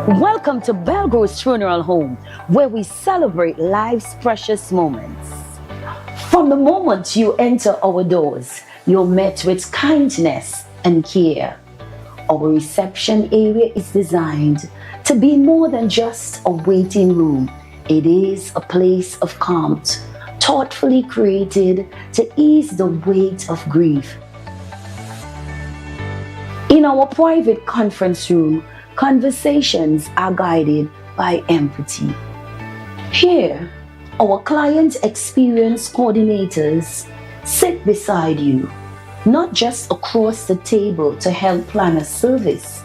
Welcome to Belgro's Funeral Home, where we celebrate life's precious moments. From the moment you enter our doors, you're met with kindness and care. Our reception area is designed to be more than just a waiting room. It is a place of calm, thoughtfully created to ease the weight of grief. In our private conference room, conversations are guided by empathy. Here, our client experience coordinators sit beside you, not just across the table to help plan a service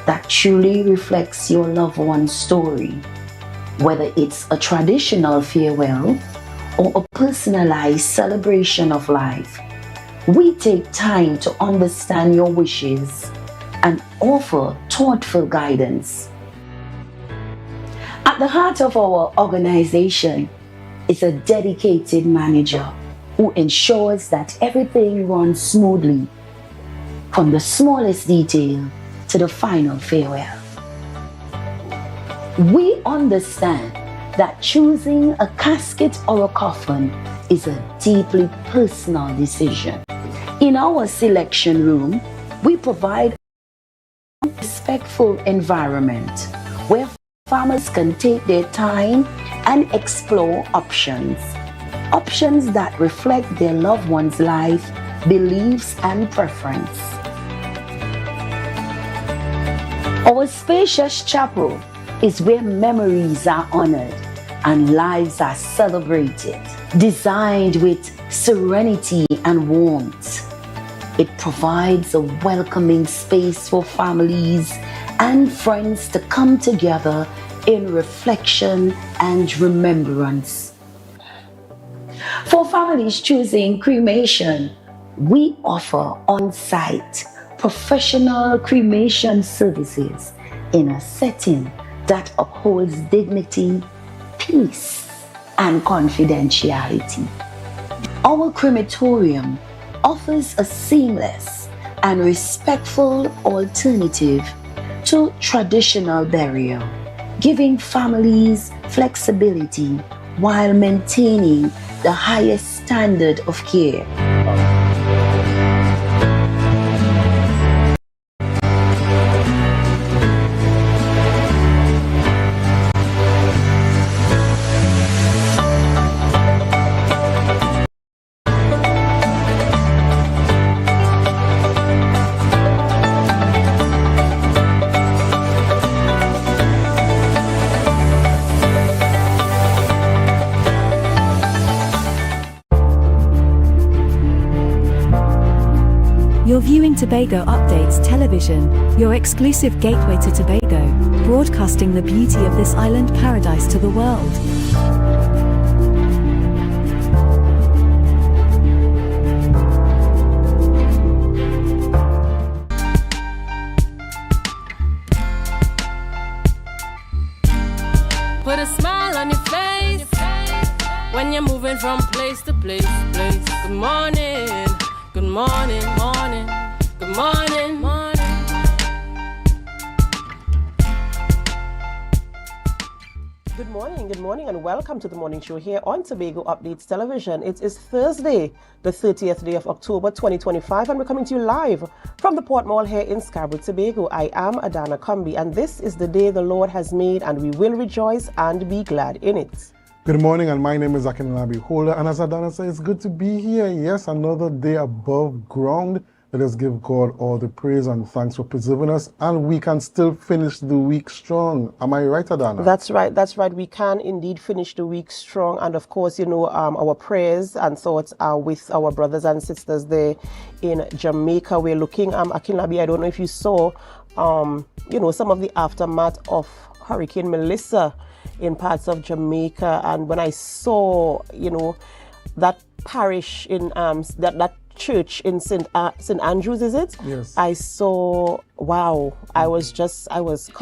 that truly reflects your loved one's story. Whether it's a traditional farewell or a personalized celebration of life, we take time to understand your wishes and offer thoughtful guidance. At the heart of our organization is a dedicated manager who ensures that everything runs smoothly, from the smallest detail to the final farewell. We understand that choosing a casket or a coffin is a deeply personal decision. In our selection room, we provide a respectful environment where farmers can take their time and explore options that reflect their loved one's life, beliefs, and preference. Our spacious chapel is where memories are honored and lives are celebrated. Designed with serenity and warmth, it provides a welcoming space for families and friends to come together in reflection and remembrance. For families choosing cremation, we offer on-site professional cremation services in a setting that upholds dignity, peace, and confidentiality. Our crematorium offers a seamless and respectful alternative to traditional burial, giving families flexibility while maintaining the highest standard of care. You're viewing Tobago Updates Television, your exclusive gateway to Tobago, broadcasting the beauty of this island paradise to the world. Put a smile on your face when you're moving from place to place. Good morning. Good morning, morning, good morning, morning. Good morning, and welcome to the morning show here on Tobago Updates Television. It is Thursday, the 30th day of October 2025, and we're coming to you live from the Port Mall here in Scarborough, Tobago. I am Adana Kumbi, and this is the day the Lord has made, and we will rejoice and be glad in it. Good morning, and my name is Akinlabi Holder, and as Adana said, it's good to be here. Yes, another day above ground. Let us give God all the praise and thanks for preserving us, and we can still finish the week strong. Am I right, Adana? That's right. We can indeed finish the week strong, and of course, our prayers and thoughts are with our brothers and sisters there in Jamaica. We're looking, Akinlabi, I don't know if you saw, some of the aftermath of Hurricane Melissa in parts of Jamaica, and when I saw, that parish in that church in St. Andrews, is it? Yes. I saw, wow, I was,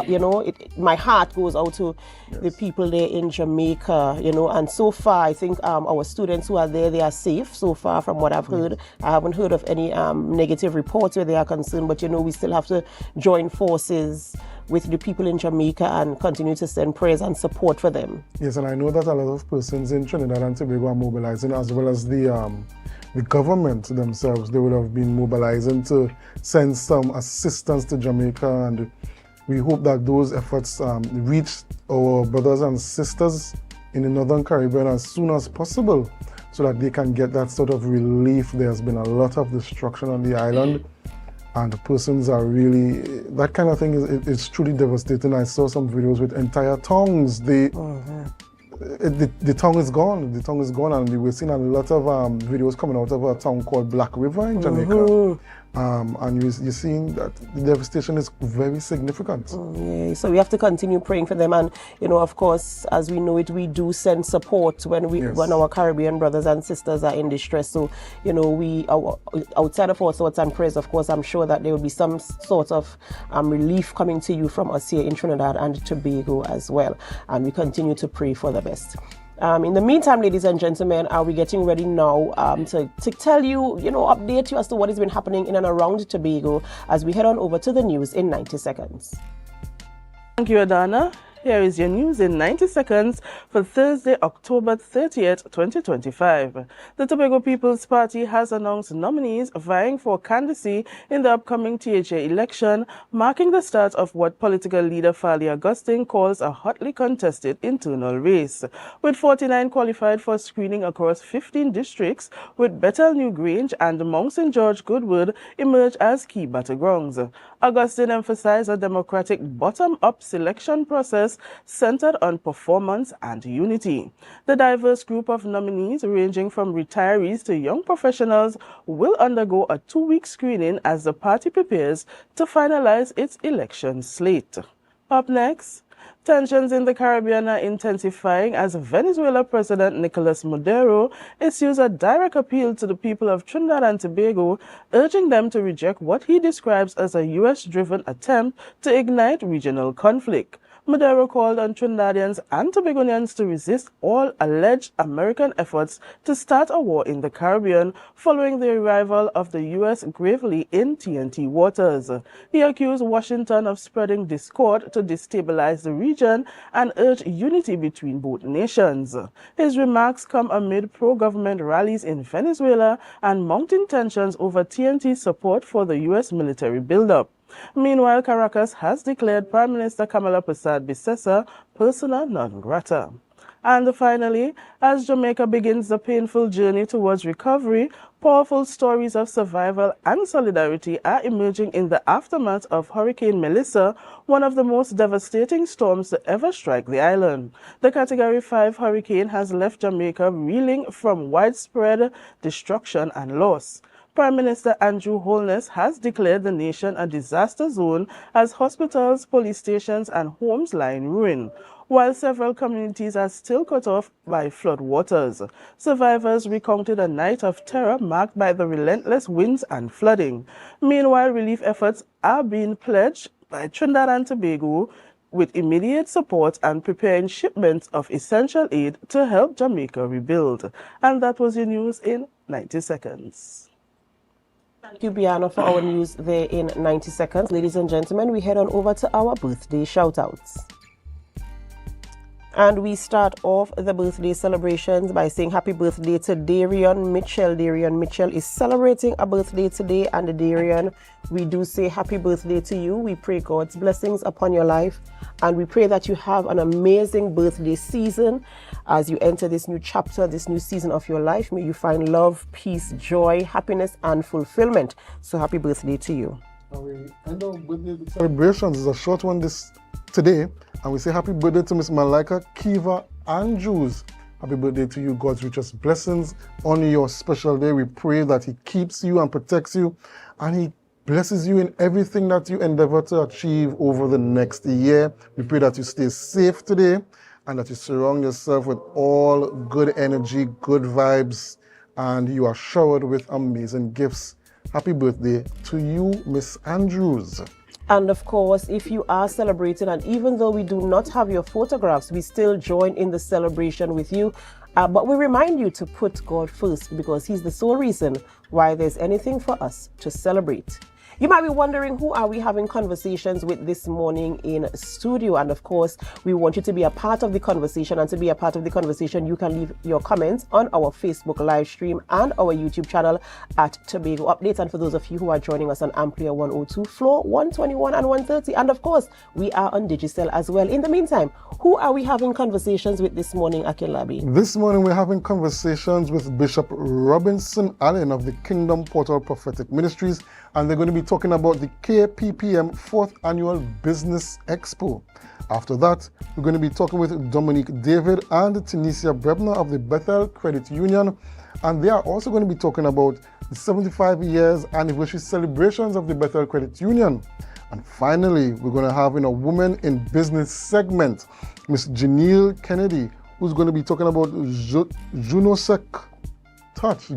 you know, my heart goes out to the people there in Jamaica, you know, and so far, I think our students who are there, they are safe so far from what I've heard. I haven't heard of any negative reports where they are concerned, but, you know, we still have to join forces with the people in Jamaica and continue to send prayers and support for them. Yes, and I know that a lot of persons in Trinidad and Tobago are mobilizing, as well as the government themselves. They would have been mobilizing to send some assistance to Jamaica, and we hope that those efforts reach our brothers and sisters in the Northern Caribbean as soon as possible, so that they can get that sort of relief. There's been a lot of destruction on the island, and the persons are really, that kind of thing is truly devastating. I saw some videos with entire towns. The town is gone. The town is gone, and we're seeing a lot of videos coming out of a town called Black River in Jamaica. And you're seeing that the devastation is very significant. Yeah, so we have to continue praying for them, and you know, of course, as we know it, we do send support when our Caribbean brothers and sisters are in distress. So you know, we outside of our thoughts and prayers, of course, I'm sure that there will be some sort of relief coming to you from us here in Trinidad and Tobago as well, and we continue to pray for the best. In the meantime, ladies and gentlemen, are we getting ready now to tell you, update you as to what has been happening in and around Tobago as we head on over to the news in 90 seconds. Thank you, Adana. Here is your news in 90 seconds for Thursday, October 30th, 2025. The Tobago People's Party has announced nominees vying for candidacy in the upcoming THA election, marking the start of what political leader Fali Augustine calls a hotly contested internal race. With 49 qualified for screening across 15 districts, with Bethel New Grange and Mount St. George Goodwood emerge as key battlegrounds. Augustine emphasized a democratic bottom-up selection process centered on performance and unity. The diverse group of nominees, ranging from retirees to young professionals, will undergo a 2-week screening as the party prepares to finalize its election slate. Up next, tensions in the Caribbean are intensifying as Venezuela President Nicolas Maduro issues a direct appeal to the people of Trinidad and Tobago, urging them to reject what he describes as a U.S.-driven attempt to ignite regional conflict. Maduro called on Trinidadians and Tobagonians to resist all alleged American efforts to start a war in the Caribbean following the arrival of the U.S. gravely in TNT waters. He accused Washington of spreading discord to destabilize the region and urged unity between both nations. His remarks come amid pro-government rallies in Venezuela and mounting tensions over TNT's support for the U.S. military buildup. Meanwhile, Caracas has declared Prime Minister Kamala Persad-Bissessar persona non grata. And finally, as Jamaica begins the painful journey towards recovery, powerful stories of survival and solidarity are emerging in the aftermath of Hurricane Melissa, one of the most devastating storms to ever strike the island. The Category 5 hurricane has left Jamaica reeling from widespread destruction and loss. Prime Minister Andrew Holness has declared the nation a disaster zone as hospitals, police stations and homes lie in ruin, while several communities are still cut off by flood waters. Survivors recounted a night of terror marked by the relentless winds and flooding. Meanwhile, relief efforts are being pledged by Trinidad and Tobago with immediate support and preparing shipments of essential aid to help Jamaica rebuild. And that was your news in 90 seconds. Thank you, Biana, for our news there in 90 seconds. Ladies and gentlemen, we head on over to our birthday shout-outs. And we start off the birthday celebrations by saying happy birthday to Darian Mitchell. Darian Mitchell is celebrating a birthday today, and Darian, we do say happy birthday to you. We pray God's blessings upon your life, and we pray that you have an amazing birthday season as you enter this new chapter, this new season of your life. May you find love, peace, joy, happiness, and fulfillment. So happy birthday to you. We end our birthday celebrations. Is a short one today, and we say happy birthday to Miss Malika Kiva Andrews. Happy birthday to you. God's richest blessings on your special day. We pray that He keeps you and protects you, and He blesses you in everything that you endeavor to achieve over the next year. We pray that you stay safe today and that you surround yourself with all good energy, good vibes, and you are showered with amazing gifts. Happy birthday to you, Miss Andrews. And of course, if you are celebrating, and even though we do not have your photographs, we still join in the celebration with you. But we remind you to put God first, because He's the sole reason why there's anything for us to celebrate. You might be wondering, who are we having conversations with this morning in studio? And of course, we want you to be a part of the conversation. And to be a part of the conversation, you can leave your comments on our Facebook live stream and our YouTube channel at Tobago Updates. And for those of you who are joining us on AMPLIA 102, floor 121 and 130. And of course, we are on Digicel as well. In the meantime, who are we having conversations with this morning, Akinlabi? This morning, we're having conversations with Bishop Robinson Allen of the Kingdom Portal Prophetic Ministries, and they're going to be talking about the KPPM 4th Annual Business Expo. After that, we're going to be talking with Dominique David and Tanisha Brebner of the Bethel Credit Union, and they are also going to be talking about the 75 years anniversary celebrations of the Bethel Credit Union. And finally, we're going to have in a Woman in Business segment, Miss Janelle Kennedy, who's going to be talking about Junosec Touch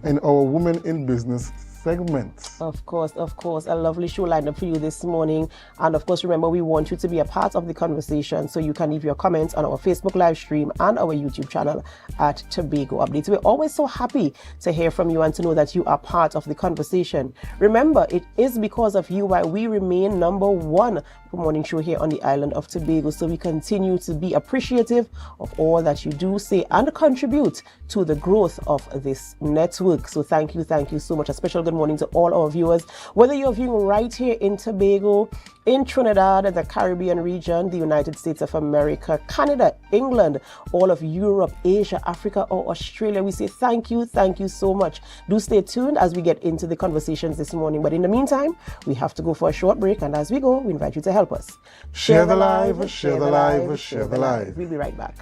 in our Women in Business segment. Of course, a lovely show lined up for you this morning. And of course, remember, we want you to be a part of the conversation, so you can leave your comments on our Facebook live stream and our YouTube channel at Tobago Updates. We're always so happy to hear from you and to know that you are part of the conversation. Remember, it is because of you why we remain #1 for morning show here on the island of Tobago. So we continue to be appreciative of all that you do, say, and contribute to the growth of this network. So thank you so much. A special good morning to all our viewers, whether you're viewing right here in Tobago, in Trinidad, the Caribbean region, the United States of America, Canada, England, all of Europe, Asia, Africa, or Australia. We say thank you so much. Do stay tuned as we get into the conversations this morning. But in the meantime, we have to go for a short break, and as we go, we invite you to help us. Share the live, share the live, share the live. We'll be right back.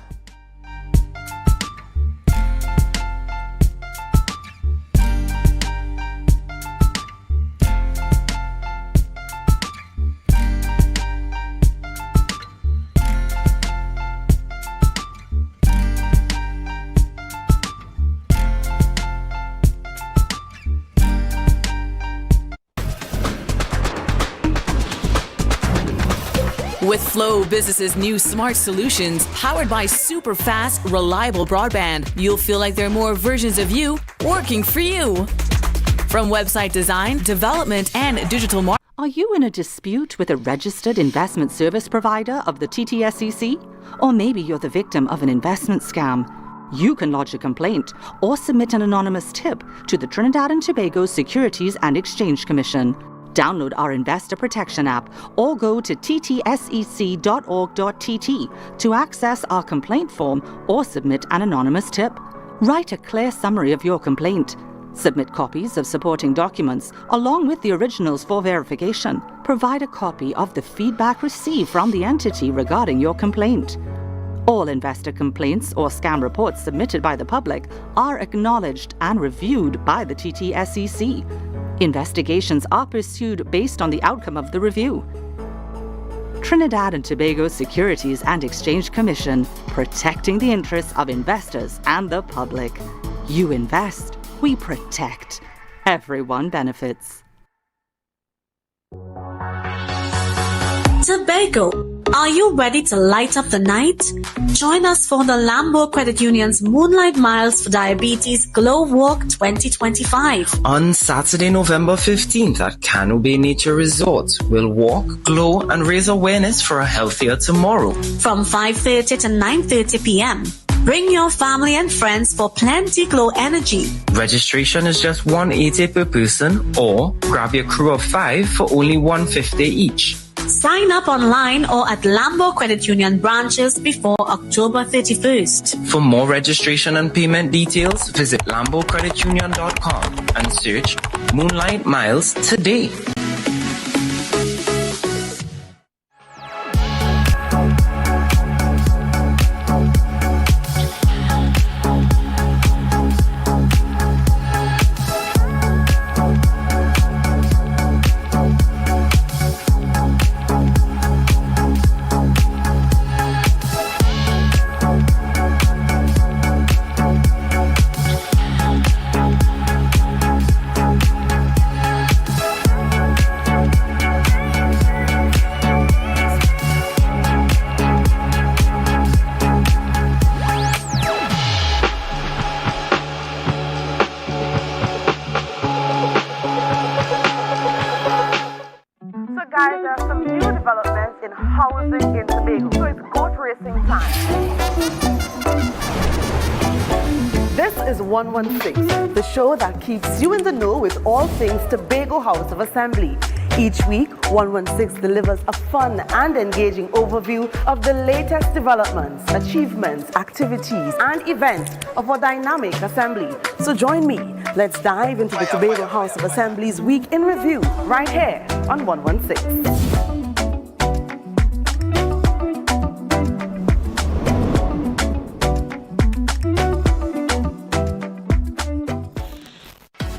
With Flow Business's new smart solutions powered by super fast, reliable broadband, you'll feel like there are more versions of you working for you. From website design, development, and digital marketing. Are you in a dispute with a registered investment service provider of the TTSEC? Or maybe you're the victim of an investment scam? You can lodge a complaint or submit an anonymous tip to the Trinidad and Tobago Securities and Exchange Commission. Download our Investor Protection app or go to ttsec.org.tt to access our complaint form or submit an anonymous tip. Write a clear summary of your complaint. Submit copies of supporting documents along with the originals for verification. Provide a copy of the feedback received from the entity regarding your complaint. All investor complaints or scam reports submitted by the public are acknowledged and reviewed by the TTSEC. Investigations are pursued based on the outcome of the review. Trinidad and Tobago Securities and Exchange Commission, protecting the interests of investors and the public. You invest, we protect. Everyone benefits. Tobago, are you ready to light up the night? Join us for the Lambo Credit Union's Moonlight Miles for Diabetes Glow Walk 2025. On Saturday, November 15th at Cano Bay Nature Resort, we'll walk, glow, and raise awareness for a healthier tomorrow. From 5:30 to 9:30 p.m. Bring your family and friends for plenty glow energy. Registration is just $180 per person, or grab your crew of 5 for only $150 each. Sign up online or at Lambo Credit Union branches before October 31st. For more registration and payment details, visit lambocreditunion.com and search Moonlight Miles today. guys, there are some new developments in housing in Tobago. So it's goat racing time. This is 116, the show that keeps you in the know with all things Tobago House of Assembly. Each week, 116 delivers a fun and engaging overview of the latest developments, achievements, activities, and events of our dynamic assembly. So join me. Let's dive into the Tobago House of Assembly's Week in Review right here on 116.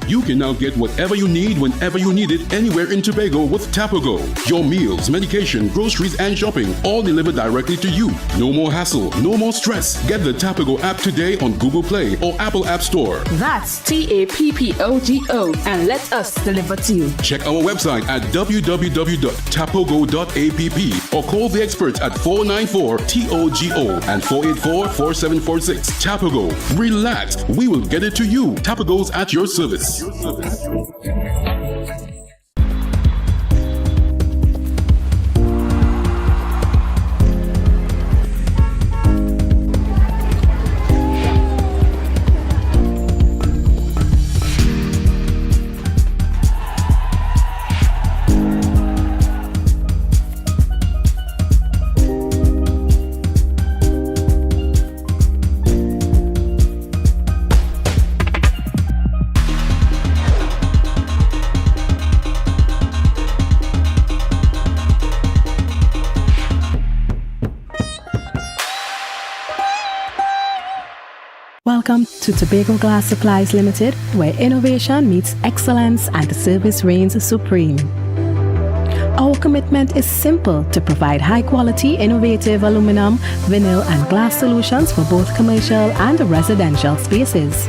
You can now get whatever you need whenever you need it anywhere in Tobago with Tobago. Your meals, medication, groceries, and shopping all delivered directly to you. No more hassle, no more stress. Get the Tobago app today on Google Play or Apple App Store. That's TAPPOGO and let us deliver to you. Check our website at www.tapogo.app or call the experts at 494-TOGO and 484-4746. Tobago. Relax. We will get it to you. Tobago's at your service. Welcome to Tobago Glass Supplies Limited, where innovation meets excellence and service reigns supreme. Our commitment is simple: to provide high-quality, innovative aluminum, vinyl, and glass solutions for both commercial and residential spaces.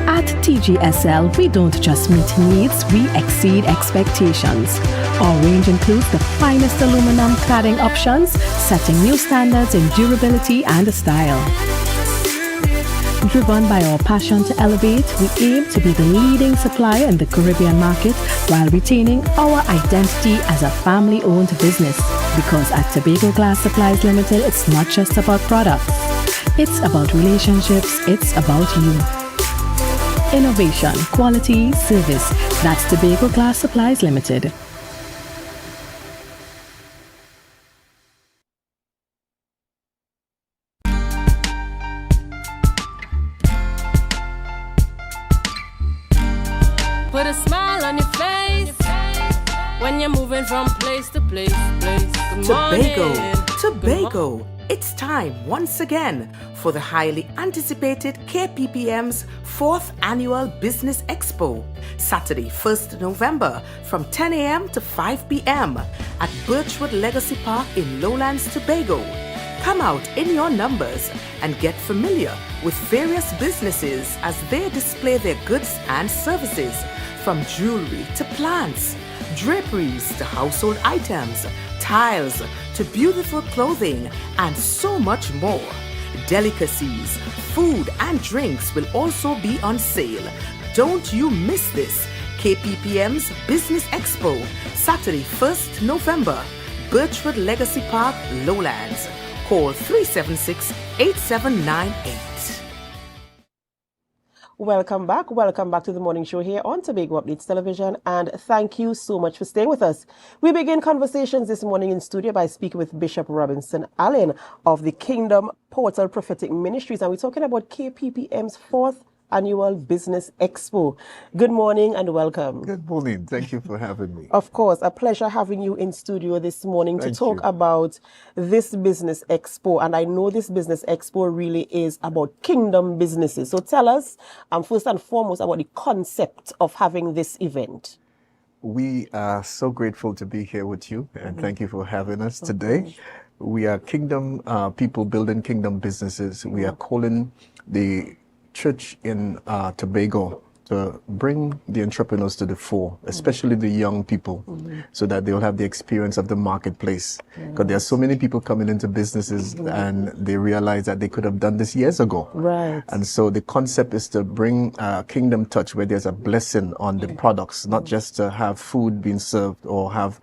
At TGSL, we don't just meet needs, we exceed expectations. Our range includes the finest aluminum cladding options, setting new standards in durability and style. Driven by our passion to elevate, we aim to be the leading supplier in the Caribbean market while retaining our identity as a family-owned business. Because at Tobago Glass Supplies Limited, it's not just about products. It's about relationships, it's about you. Innovation, quality, service. That's Tobago Glass Supplies Limited. Put a smile on your face when you're moving from place to place. Good morning. Tobago. It's time once again for the highly anticipated KPPM's 4th Annual Business Expo, Saturday, 1st November from 10 a.m. to 5 p.m. at Birchwood Legacy Park in Lowlands, Tobago. Come out in your numbers and get familiar with various businesses as they display their goods and services, from jewelry to plants, draperies to household items, tiles to beautiful clothing, and so much more. Delicacies, food, and drinks will also be on sale. Don't you miss this. KPPM's Business Expo, Saturday, 1st November, Birchwood Legacy Park, Lowlands. Call 376-8798. Welcome back to the morning show here on Tobago Updates Television, and thank you so much for staying with us. We begin conversations this morning in studio by speaking with Bishop Robinson Allen of the Kingdom Portal Prophetic Ministries, and we're talking about KPPM's 4th Annual Business Expo. Good morning and welcome. Good morning. Thank you for having me. Of course, a pleasure having you in studio this morning to talk about this Business Expo. And I know this Business Expo really is about kingdom businesses. So tell us, first and foremost, about the concept of having this event. We are so grateful to be here with you, and thank you for having us today. We are kingdom people building kingdom businesses. We are calling the church in Tobago to bring the entrepreneurs to the fore, especially the young people, so that they'll have the experience of the marketplace. Because there are so many people coming into businesses and they realize that they could have done this years ago. Right. And so the concept is to bring kingdom touch where there's a blessing on the products, not just to have food being served or have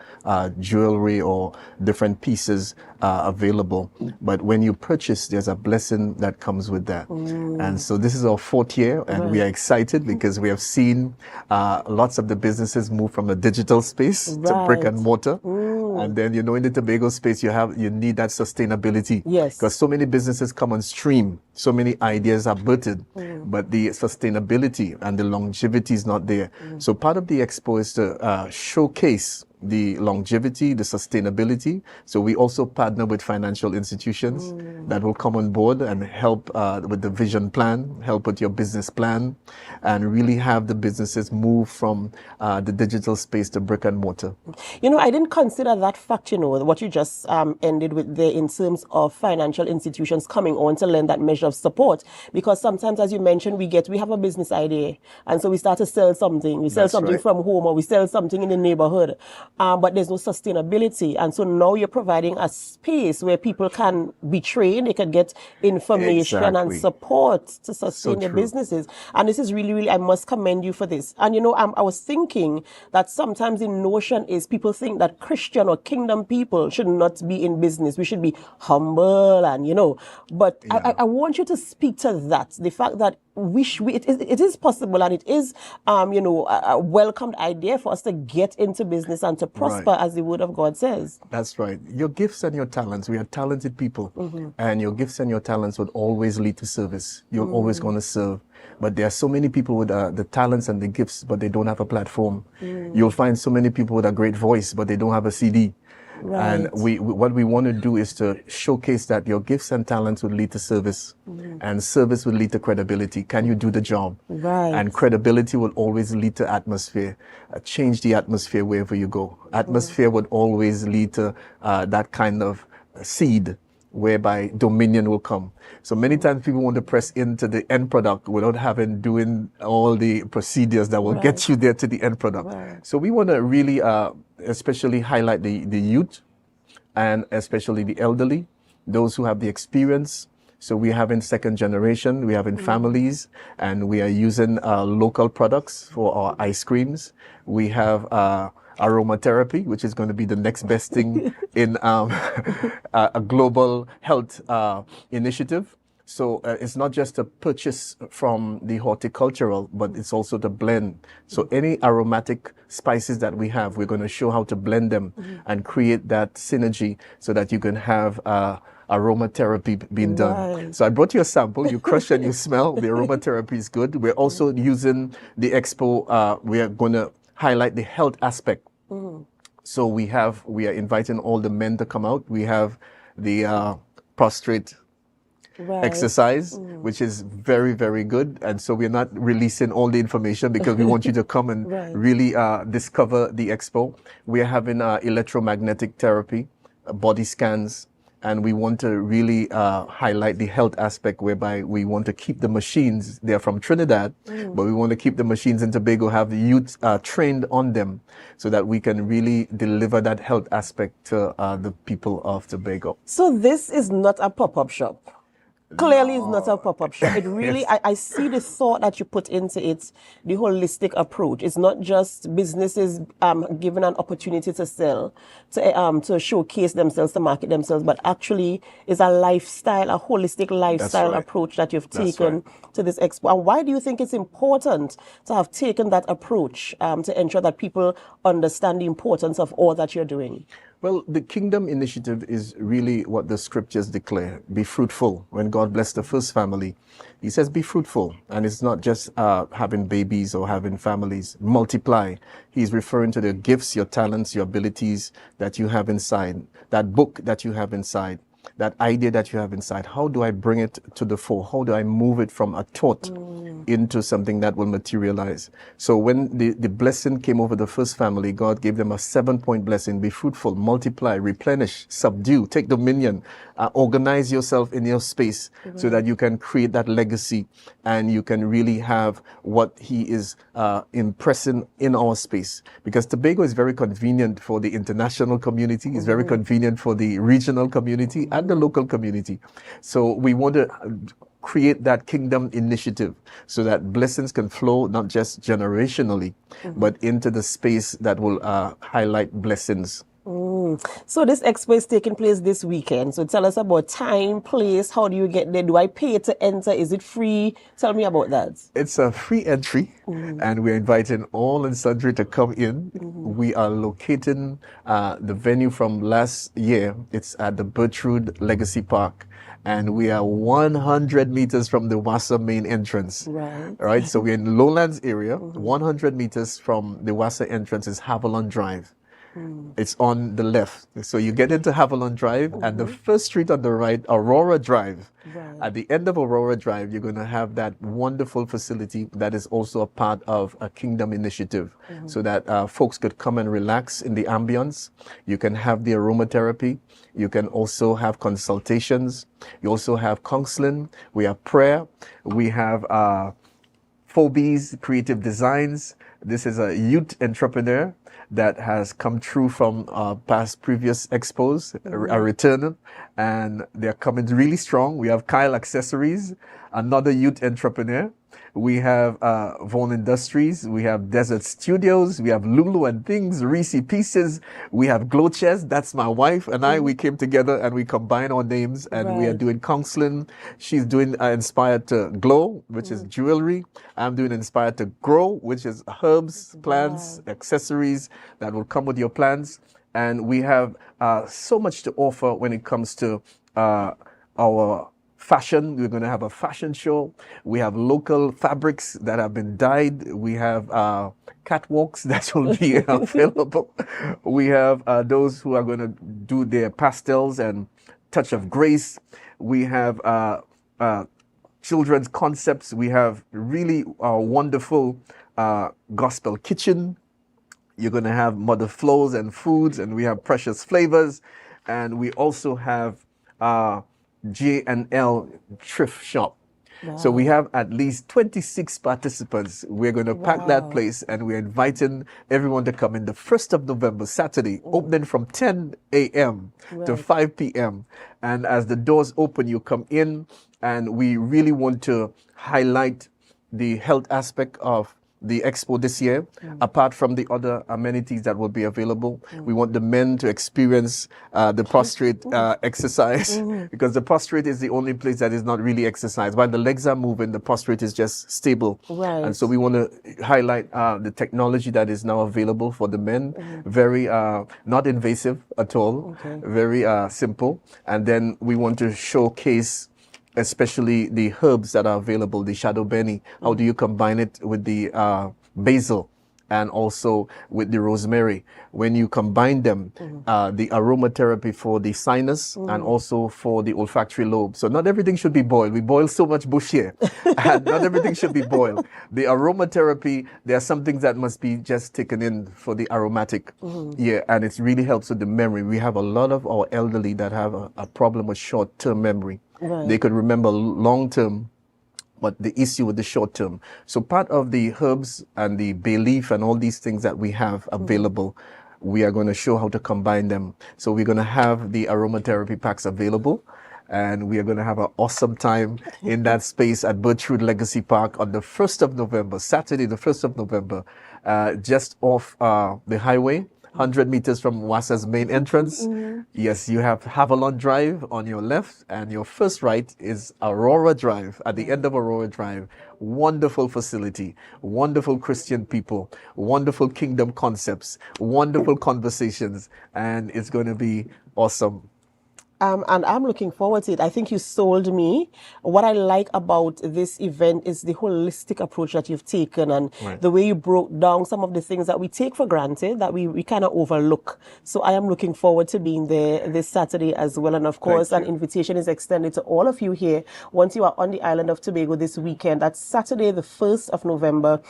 jewelry or different pieces available. But when you purchase, there's a blessing that comes with that. And so this is our 4th year, and we are excited because we have seen lots of the businesses move from a digital space to brick and mortar. And then, in the Tobago space, you need that sustainability. Yes. Because so many businesses come on stream, so many ideas are birthed, but the sustainability and the longevity is not there. So part of the expo is to showcase the longevity, the sustainability. So we also partner with financial institutions that will come on board and help with the vision plan, help with your business plan, and really have the businesses move from the digital space to brick and mortar. I didn't consider that fact, what you just ended with there in terms of financial institutions coming on to lend that measure of support. Because sometimes, as you mentioned, we have a business idea, and so we start to sell something. We sell something from home, or we sell something in the neighborhood. But there's no sustainability. And so now you're providing a space where people can be trained, they can get information and support to sustain their businesses. And this is really, really, I must commend you for this. And I was thinking that sometimes the notion is people think that Christian or kingdom people should not be in business. We should be humble and, but I want you to speak to that. The fact that it is possible, and it is, a welcomed idea for us to get into business and to prosper, as the word of God says. That's right. Your gifts and your talents, we are talented people, and your gifts and your talents would always lead to service. You're always going to serve. But there are so many people with the talents and the gifts, but they don't have a platform. You'll find so many people with a great voice, but they don't have a CD. Right. And what we want to do is to showcase that your gifts and talents would lead to service, and service would lead to credibility. Can you do the job? Right. And credibility will always lead to atmosphere. Change the atmosphere wherever you go. Atmosphere would always lead to that kind of seed whereby dominion will come. So many times people want to press into the end product without doing all the procedures that will get you there to the end product. So we want to really especially highlight the youth, and especially the elderly, those who have the experience. So we have in second generation, we have in families, and we are using local products for our ice creams. We have aromatherapy, which is going to be the next best thing in a global health initiative. So it's not just a purchase from the horticultural, but it's also the blend. So any aromatic spices that we have, we're going to show how to blend them and create that synergy so that you can have aromatherapy being done. So I brought you a sample. You crush and you smell. The aromatherapy is good. We're also using the expo. We are going to highlight the health aspect. So we are inviting all the men to come out. We have the prostrate exercise, which is very, very good. And so we're not releasing all the information because we want you to come and really discover the expo. We are having electromagnetic therapy, body scans, and we want to really highlight the health aspect, whereby we want to keep the machines. They're from Trinidad, but we want to keep the machines in Tobago, have the youth trained on them so that we can really deliver that health aspect to the people of Tobago. So this is not a pop-up shop. Clearly, it's not a pop-up shop. It really, I see the thought that you put into it, the holistic approach. It's not just businesses given an opportunity to sell, to showcase themselves, to market themselves, but actually it's a lifestyle, a holistic lifestyle approach that you've taken to this expo. And why do you think it's important to have taken that approach to ensure that people understand the importance of all that you're doing? Well, the Kingdom Initiative is really what the scriptures declare. Be fruitful. When God blessed the first family, he says, be fruitful. And it's not just having babies or having families. Multiply. He's referring to the gifts, your talents, your abilities that you have inside, that book that you have inside, that idea that you have inside. How do I bring it to the fore? How do I move it from a thought into something that will materialize. So when the blessing came over the first family, God gave them a 7-point blessing: be fruitful, multiply, replenish, subdue, take dominion, organize yourself in your space so that you can create that legacy and you can really have what He is impressing in our space. Because Tobago is very convenient for the international community, it's very convenient for the regional community and the local community. So we want to create that kingdom initiative so that blessings can flow not just generationally, but into the space that will highlight blessings. So this expo is taking place this weekend. So tell us about time, place, how do you get there? Do I pay to enter? Is it free? Tell me about that. It's a free entry, and we're inviting all and sundry to come in. We are locating the venue from last year. It's at the Bertrude Legacy Park. And we are 100 meters from the Wassa main entrance. Right. So we're in the lowlands area. 100 meters from the Wassa entrance is Havilland Drive. It's on the left. So you get into Havilland Drive, and the first street on the right, Aurora Drive. At the end of Aurora Drive, you're going to have that wonderful facility that is also a part of a kingdom initiative, so that folks could come and relax in the ambience. You can have the aromatherapy. You can also have consultations. You also have counseling. We have prayer. We have Phobies Creative Designs. This is a youth entrepreneur that has come through from previous expos, a returner, and they're coming really strong. We have Kyle Accessories, another youth entrepreneur. We have Vaughan Industries. We have Desert Studios. We have Lulu and Things, Reese Pieces. We have Glow Chest. That's my wife and I. We came together and we combined our names, and we are doing counseling. She's doing Inspired to Glow, which is jewelry. I'm doing Inspired to Grow, which is herbs, plants, accessories that will come with your plants. And we have so much to offer when it comes to our fashion. We're going to have a fashion show. We have local fabrics that have been dyed. We have catwalks that will be available. We have those who are going to do their pastels and touch of grace. We have children's concepts. We have really wonderful gospel kitchen. You're going to have mother flows and foods, and we have precious flavors. And we also have J&L thrift shop. So we have at least 26 participants. We're going to pack that place, and we're inviting everyone to come in the 1st of November, Saturday, opening from 10 a.m. to 5 p.m. And as the doors open, you come in, and we really want to highlight the health aspect of the expo this year, apart from the other amenities that will be available. We want the men to experience the prostrate exercise, because the prostrate is the only place that is not really exercised. While the legs are moving, the prostrate is just stable. And so we want to highlight the technology that is now available for the men. Very not invasive at all, very simple. And then we want to showcase especially the herbs that are available, the shadow benny. How do you combine it with the basil and also with the rosemary? When you combine them, the aromatherapy for the sinus and also for the olfactory lobe. So not everything should be boiled. We boil so much bush here. And not everything should be boiled. The aromatherapy, there are some things that must be just taken in for the aromatic. And it really helps with the memory. We have a lot of our elderly that have a problem with short-term memory. They could remember long-term, but the issue with the short term. So part of the herbs and the bay leaf and all these things that we have available, we are going to show how to combine them. So we're going to have the aromatherapy packs available, and we are going to have an awesome time in that space at Bertrude Legacy Park on the 1st of November, Saturday, the 1st of November, just off the highway. 100 meters from Wassa's main entrance. Yes, you have Havilland Drive on your left, and your first right is Aurora Drive. At the end of Aurora Drive, wonderful facility, wonderful Christian people, wonderful kingdom concepts, wonderful conversations, and it's going to be awesome. And I'm looking forward to it. I think you sold me. What I like about this event is the holistic approach that you've taken and the way you broke down some of the things that we take for granted that we kind of overlook. So I am looking forward to being there this Saturday as well. And of course, an invitation is extended to all of you here once you are on the island of Tobago this weekend. That's Saturday, the 1st of November.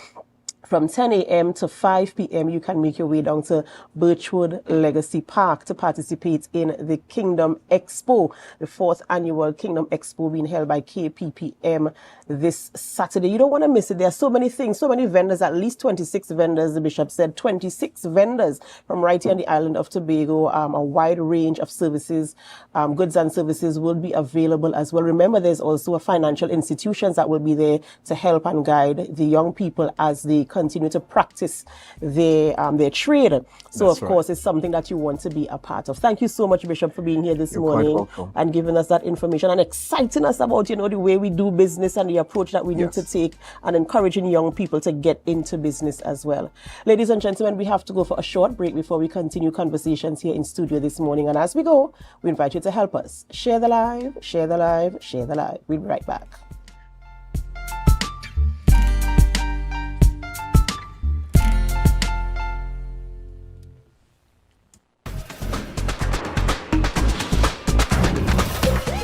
From 10 a.m. to 5 p.m., you can make your way down to Birchwood Legacy Park to participate in the Kingdom Expo, the 4th annual Kingdom Expo being held by KPPM this Saturday. You don't want to miss it. There are so many things, so many vendors, at least 26 vendors, the Bishop said, 26 vendors from right here on the island of Tobago. A wide range of services, goods and services will be available as well. Remember, there's also financial institutions that will be there to help and guide the young people as they continue to practice their trade. So, of course, it's something that you want to be a part of. Thank you so much, Bishop, for being here this morning and giving us that information and exciting us about, the way we do business and the approach that we need to take and encouraging young people to get into business as well. Ladies and gentlemen, we have to go for a short break before we continue conversations here in studio this morning. And as we go, we invite you to help us. Share the live, share the live, share the live. We'll be right back.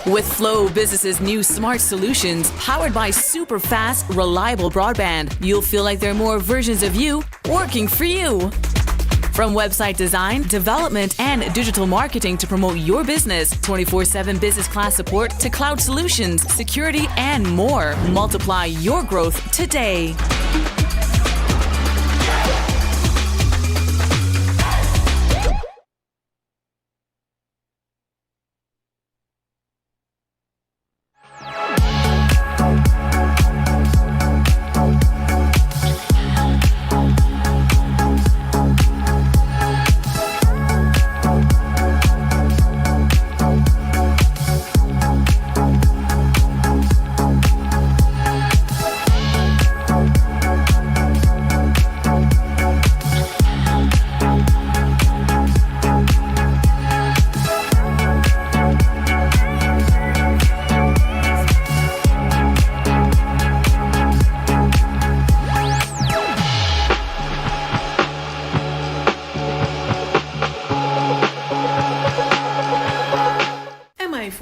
With Flow Business's new smart solutions powered by super fast, reliable broadband, you'll feel like there are more versions of you working for you. From website design, development, and digital marketing to promote your business, 24/7 business class support to cloud solutions, security, and more. Multiply your growth today.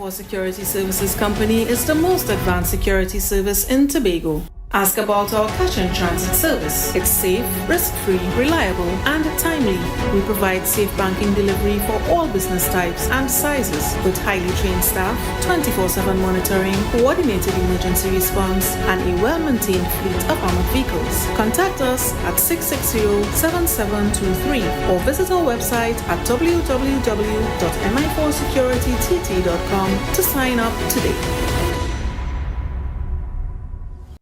Security Services Company is the most advanced security service in Tobago. Ask about our cash and transit service. It's safe, risk-free, reliable, and timely. We provide safe banking delivery for all business types and sizes with highly trained staff, 24/7 monitoring, coordinated emergency response, and a well-maintained fleet of armored vehicles. Contact us at 660-7723 or visit our website at www.mi4securitytt.com to sign up today.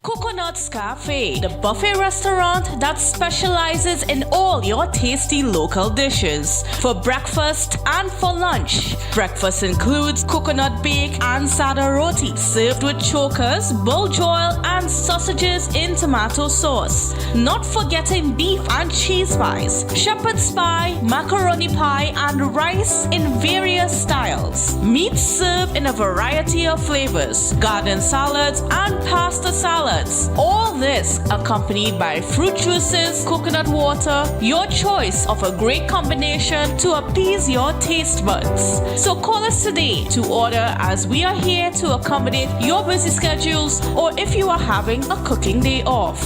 Coconut's Cafe, the buffet restaurant that specializes in all your tasty local dishes. For breakfast and for lunch. Breakfast includes coconut bake and sada roti, served with chokers, bull joil, and sausages in tomato sauce. Not forgetting beef and cheese pies, shepherd's pie, macaroni pie, and rice in various styles. Meat served in a variety of flavors, garden salads, and pasta salads. All this accompanied by fruit juices, coconut water, your choice of a great combination to appease your taste buds. So call us today to order, as we are here to accommodate your busy schedules or if you are having a cooking day off.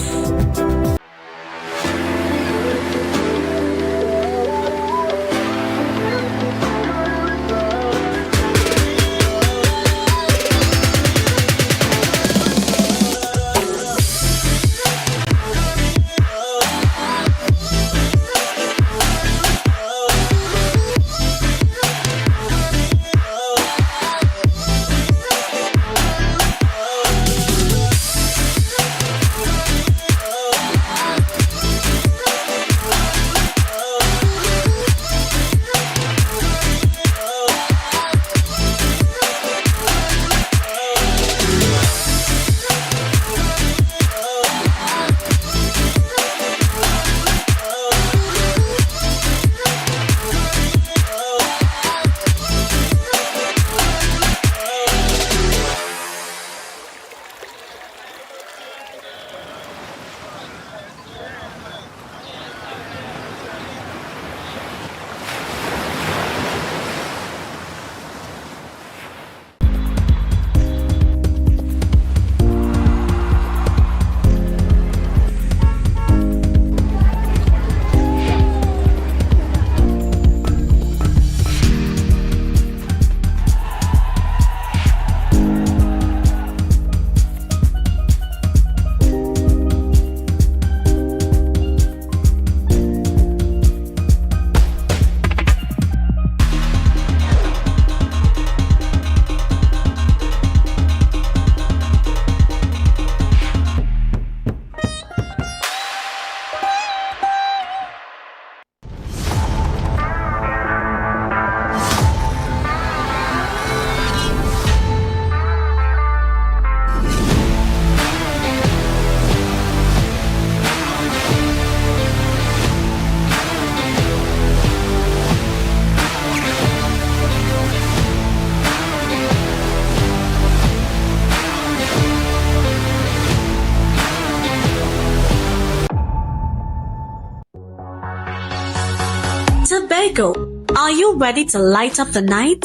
Tobago. Are you ready to light up the night?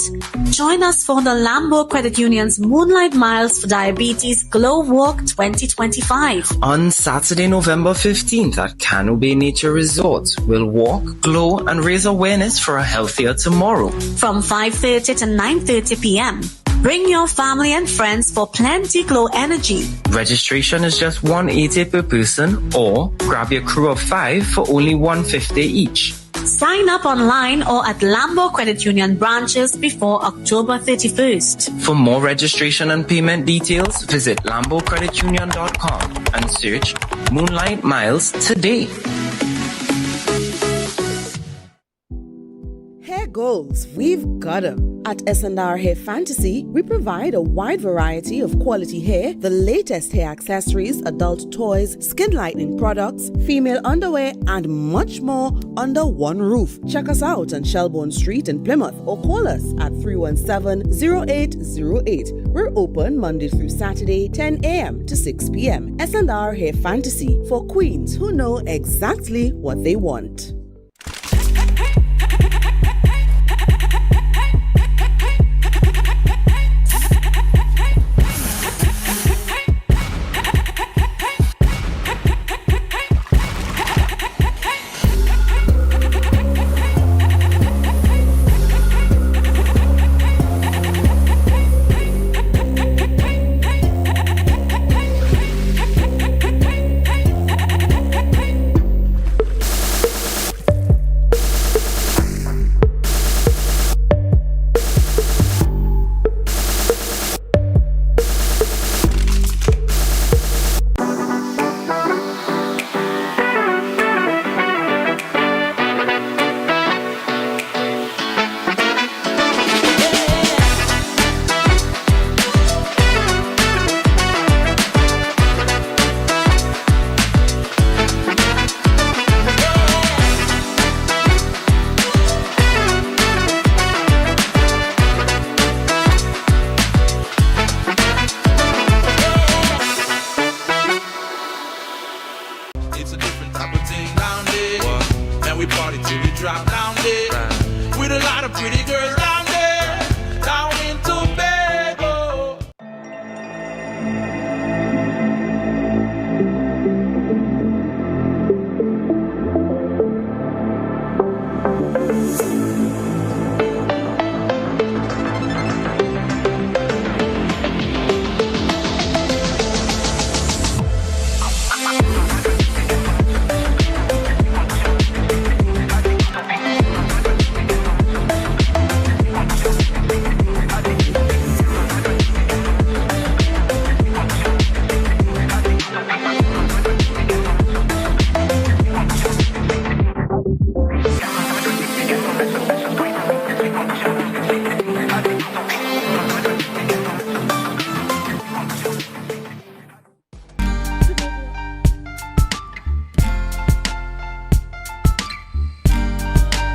Join us for the Lambo Credit Union's Moonlight Miles for Diabetes Glow Walk 2025. On Saturday, November 15th at Cano Bay Nature Resort, we'll walk, glow, and raise awareness for a healthier tomorrow. From 5:30 to 9:30 p.m. Bring your family and friends for plenty glow energy. Registration is just $180 per person, or grab your crew of 5 for only $150 each. Sign up online or at Lambo Credit Union branches before October 31st. For more registration and payment details, visit lambocreditunion.com and search Moonlight Miles today. Hair goals, we've got them. At S&R Hair Fantasy, we provide a wide variety of quality hair, the latest hair accessories, adult toys, skin lightening products, female underwear, and much more under one roof. Check us out on Shelbourne Street in Plymouth or call us at 317-0808. We're open Monday through Saturday, 10 a.m. to 6 p.m. S&R Hair Fantasy for queens who know exactly what they want.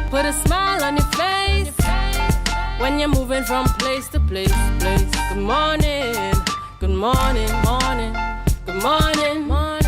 Put a smile on your face when you're moving from place to place. Good morning, good morning, morning, good morning, morning.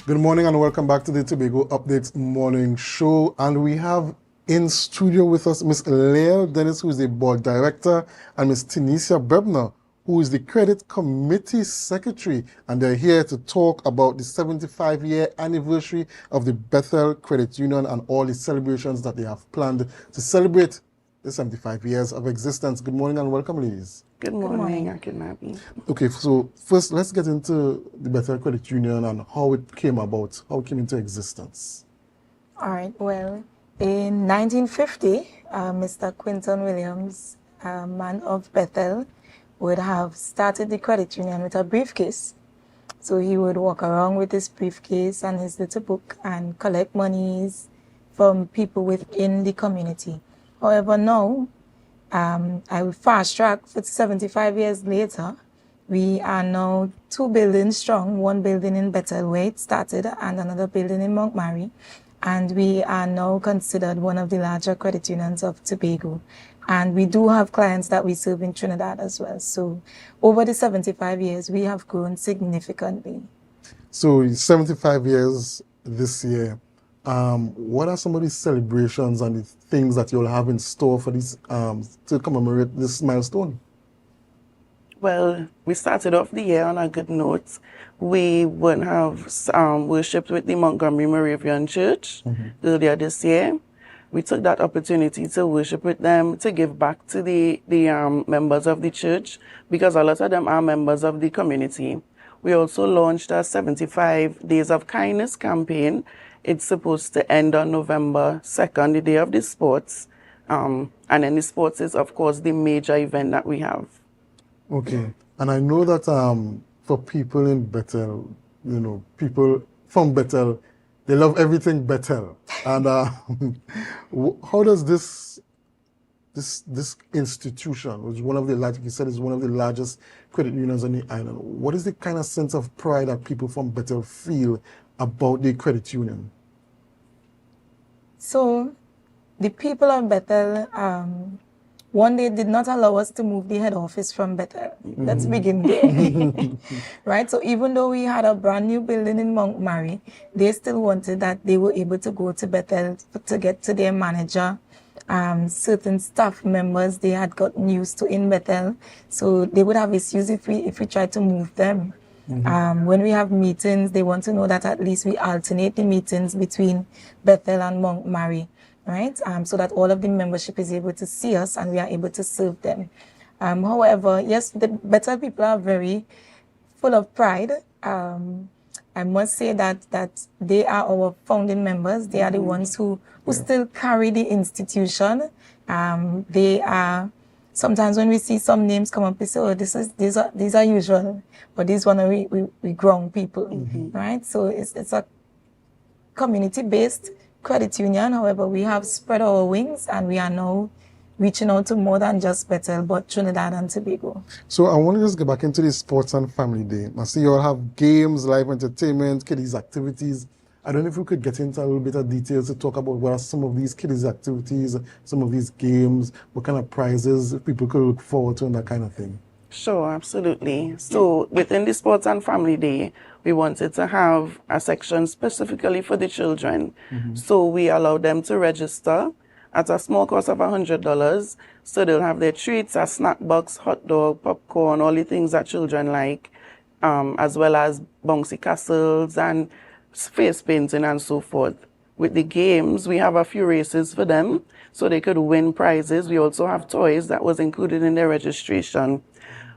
Good morning and welcome back to the Tobago Updates Morning Show. And we have in studio with us Ms. Leah Dennis, who is the board director, and Ms. Tanisha Bebner, who is the Credit Committee Secretary, and they're here to talk about the 75-year anniversary of the Bethel Credit Union and all the celebrations that they have planned to celebrate the 75 years of existence. Good morning and welcome, ladies. Good morning. Good morning. Okay, so first let's get into the Bethel Credit Union and how it came about, how it came into existence. All right, well, in 1950, Mr. Quinton Williams, a man of Bethel, would have started the credit union with a briefcase. So he would walk around with his briefcase and his little book and collect monies from people within the community. However, now, I will fast track for 75 years later. We are now 2 buildings strong, 1 building in Bethel where it started and another building in Montgomery. And we are now considered one of the larger credit unions of Tobago. And we do have clients that we serve in Trinidad as well. So over the 75 years, we have grown significantly. So 75 years this year. What are some of these celebrations and the things that you'll have in store for this to commemorate this milestone? Well, we started off the year on a good note. We would have worshipped with the Montgomery Moravian Church earlier this year. We took that opportunity to worship with them, to give back to the members of the church, because a lot of them are members of the community. We also launched a 75 Days of Kindness campaign. It's supposed to end on November 2nd, the day of the sports. And then the sports is, of course, the major event that we have. Okay. And I know that for people in Bethel, you know, people from Bethel, they love everything Bethel. And how does this institution, which is one of the largest, you said is one of the largest credit unions on the island, what is the kind of sense of pride that people from Bethel feel about the credit union? So, the people of Bethel, one day did not allow us to move the head office from Bethel. Let's begin there. Right? So even though we had a brand new building in Montgomery, they still wanted that they were able to go to Bethel to get to their manager. Certain staff members they had gotten used to in Bethel, so they would have issues if we tried to move them. When we have meetings, they want to know that at least we alternate the meetings between Bethel and Montgomery, right? So that all of the membership is able to see us and we are able to serve them. However, yes, the Bethel people are very full of pride. I must say that they are our founding members. They are the ones who still carry the institution. They are, sometimes when we see some names come up, we say, oh, these are usual, but these one are we grown people, right? So it's a community-based credit union. However, we have spread our wings and we are now reaching out to more than just Bethel, but Trinidad and Tobago. So I want to just get back into the Sports and Family Day. I see you all have games, live entertainment, kiddies activities. I don't know if we could get into a little bit of details to talk about what are some of these kiddies activities, some of these games, what kind of prizes people could look forward to and that kind of thing. Sure, absolutely. So within the Sports and Family Day, we wanted to have a section specifically for the children. So we allowed them to register at a small cost of $100. So they'll have their treats, a snack box, hot dog, popcorn, all the things that children like, as well as bouncy castles and face painting and so forth. With the games, we have a few races for them so they could win prizes. We also have toys that was included in their registration.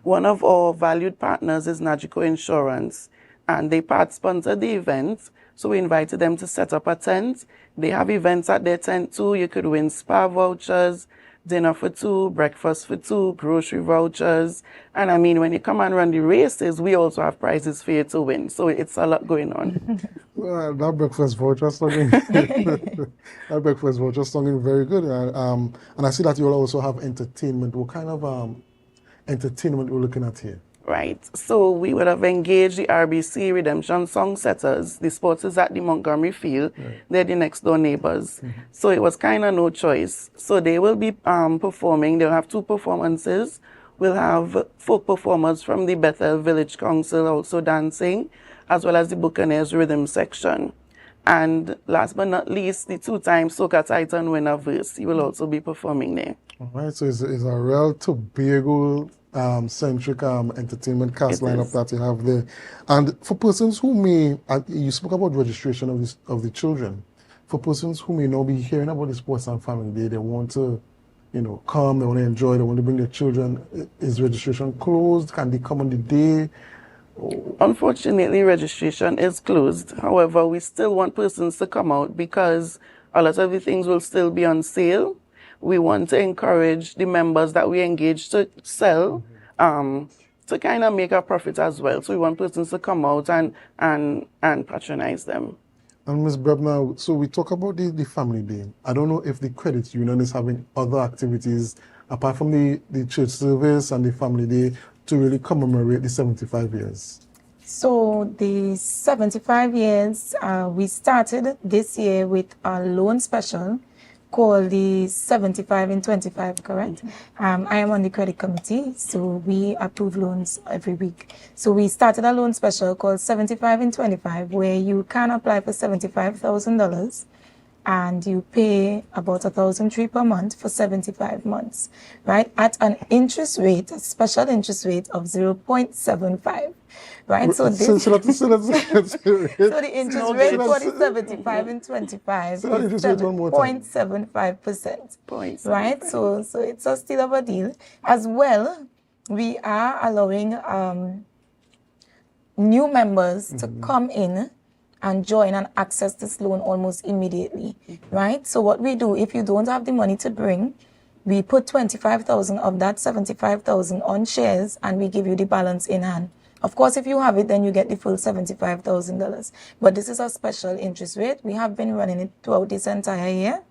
One of our valued partners is Nagico Insurance, and they part-sponsored the event. So we invited them to set up a tent. They have events at their tent too. You could win spa vouchers, dinner for two, breakfast for two, grocery vouchers. And I mean, when you come and run the races, we also have prizes for you to win. So it's a lot going on. Well, that breakfast voucher sounding, that breakfast voucher sounding very good. And I see that you also have entertainment. What kind of entertainment we're looking at here? Right. So we would have engaged the RBC Redemption Song Setters. The sports is at the Montgomery Field. They're the next door neighbors. So it was kind of no choice. So they will be performing. They'll have two performances. We'll have folk performers from the Bethel Village Council also dancing, as well as the Buccaneers Rhythm section. And last but not least, the two-time Soca Titan winner Verse. He will also be performing there. All right. So it's a real Tobago centric entertainment cast lineup that you have there. And for persons who may, you spoke about registration of the children. For persons who may not be hearing about the Sports and Family Day, they want to, you know, come, they want to enjoy, they want to bring their children. Is registration closed? Can they come on the day? Unfortunately, registration is closed. However, we still want persons to come out because a lot of the things will still be on sale. We want to encourage the members that we engage to sell, to kind of make a profit as well. So we want persons to come out and patronize them. And Ms. Brebner, so we talk about the Family Day. I don't know if the credit union is having other activities apart from the church service and the Family Day to really commemorate the 75 years. So the 75 years, we started this year with a loan special called the 75 in 25, correct? I am on the credit committee, so we approve loans every week. So we started a loan special called 75 in 25, where you can apply for $75,000 and you pay about $1,003 per month for 75 months, right? At an interest rate, a special interest rate of 0.75, right? So this, so the interest rate for the 75 and 25 is 7.75%, right? So it's a still of a deal. As well, we are allowing new members to come in and join and access this loan almost immediately, right? So what we do, if you don't have the money to bring, we put 25,000 of that 75,000 on shares and we give you the balance in hand. Of course, if you have it, then you get the full $75,000. But this is a special interest rate. We have been running it throughout this entire year.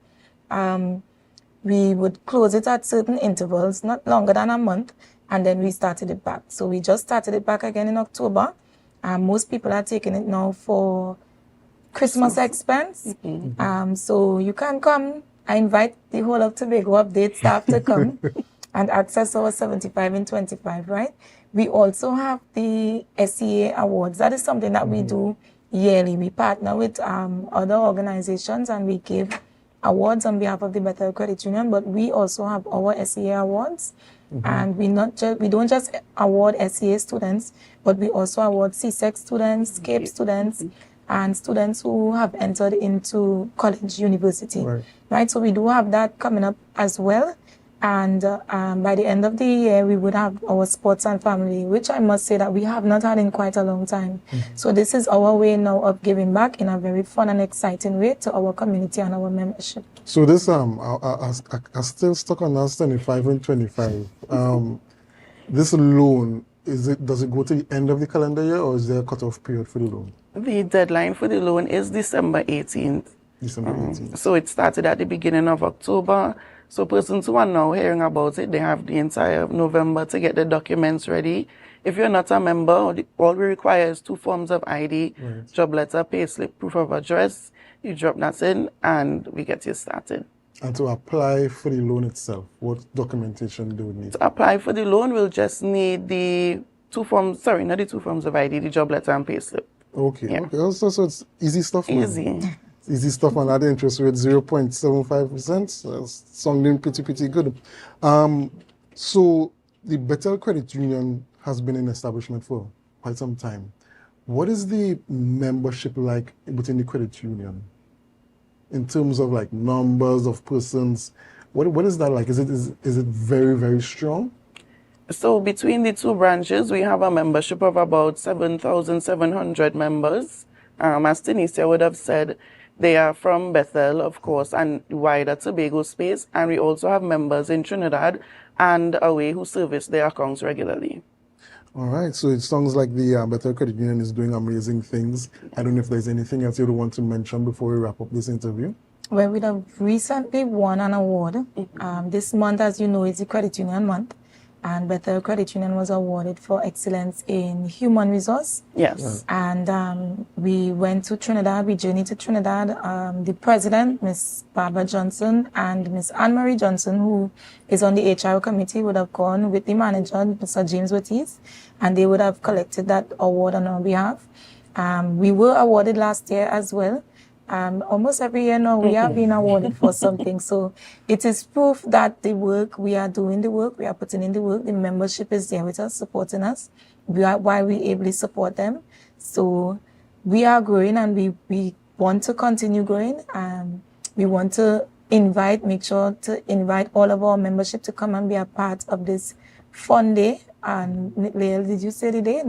We would close it at certain intervals, not longer than a month, and then we started it back. So we just started it back again in October. Most people are taking it now for Christmas expense. So you can come. I invite the whole of Tobago Update staff to come and access our 75 and 25, right? We also have the SEA Awards. That is something that we do yearly. We partner with other organizations and we give awards on behalf of the Bethel Credit Union, but we also have our SEA Awards. And we don't just award SEA students, but we also award CSEC students, CAPE students, and students who have entered into college, university, right? So we do have that coming up as well. And by the end of the year, we would have our sports and family, which I must say that we have not had in quite a long time. So this is our way now of giving back in a very fun and exciting way to our community and our membership. So this, I still stuck on that 75 and 25. This loan, does it go to the end of the calendar year or is there a cutoff period for the loan? The deadline for the loan is December 18th. December 18th. So it started at the beginning of October. So persons who are now hearing about it, they have the entire November to get the documents ready. If you're not a member, all we require is 2 forms of ID, job letter, payslip, proof of address. You drop that in and we get you started. And to apply for the loan itself, what documentation do we need? To apply for the loan, we'll just need the 2 forms, sorry, not the 2 forms of ID, the job letter and payslip. Okay, okay. So it's easy stuff, man. Easy. Easy stuff, and at the interest rate 0.75%. That's something pretty good. So the Bethel Credit Union has been in establishment for quite some time. What is the membership like within the credit union? In terms of like numbers of persons, what is that like? Is it very, very strong? So between the 2 branches, we have a membership of about 7,700 members. As Tanisha would have said, they are from Bethel, of course, and wider Tobago space. And we also have members in Trinidad and away who service their accounts regularly. All right, so it sounds like the Bethel Credit Union is doing amazing things. I don't know if there's anything else you would want to mention before we wrap up this interview. Well, we have recently won an award. This month, as you know, is the Credit Union Month. And Bethel Credit Union was awarded for excellence in human resource. Yes. And we went to Trinidad, we journeyed to Trinidad. The president, Ms. Barbara Johnson, and Ms. Anne-Marie Johnson, who is on the HR committee, would have gone with the manager, Mr. James Ortiz, and they would have collected that award on our behalf. We were awarded last year as well. Almost every year now we are being awarded for something. So it is proof that the work, we are doing the work, we are putting in the work, the membership is there with us, supporting us. Why we able to support them. So we are growing and we want to continue growing. We want to make sure to invite all of our membership to come and be a part of this fun day. And Leil, did you say the day?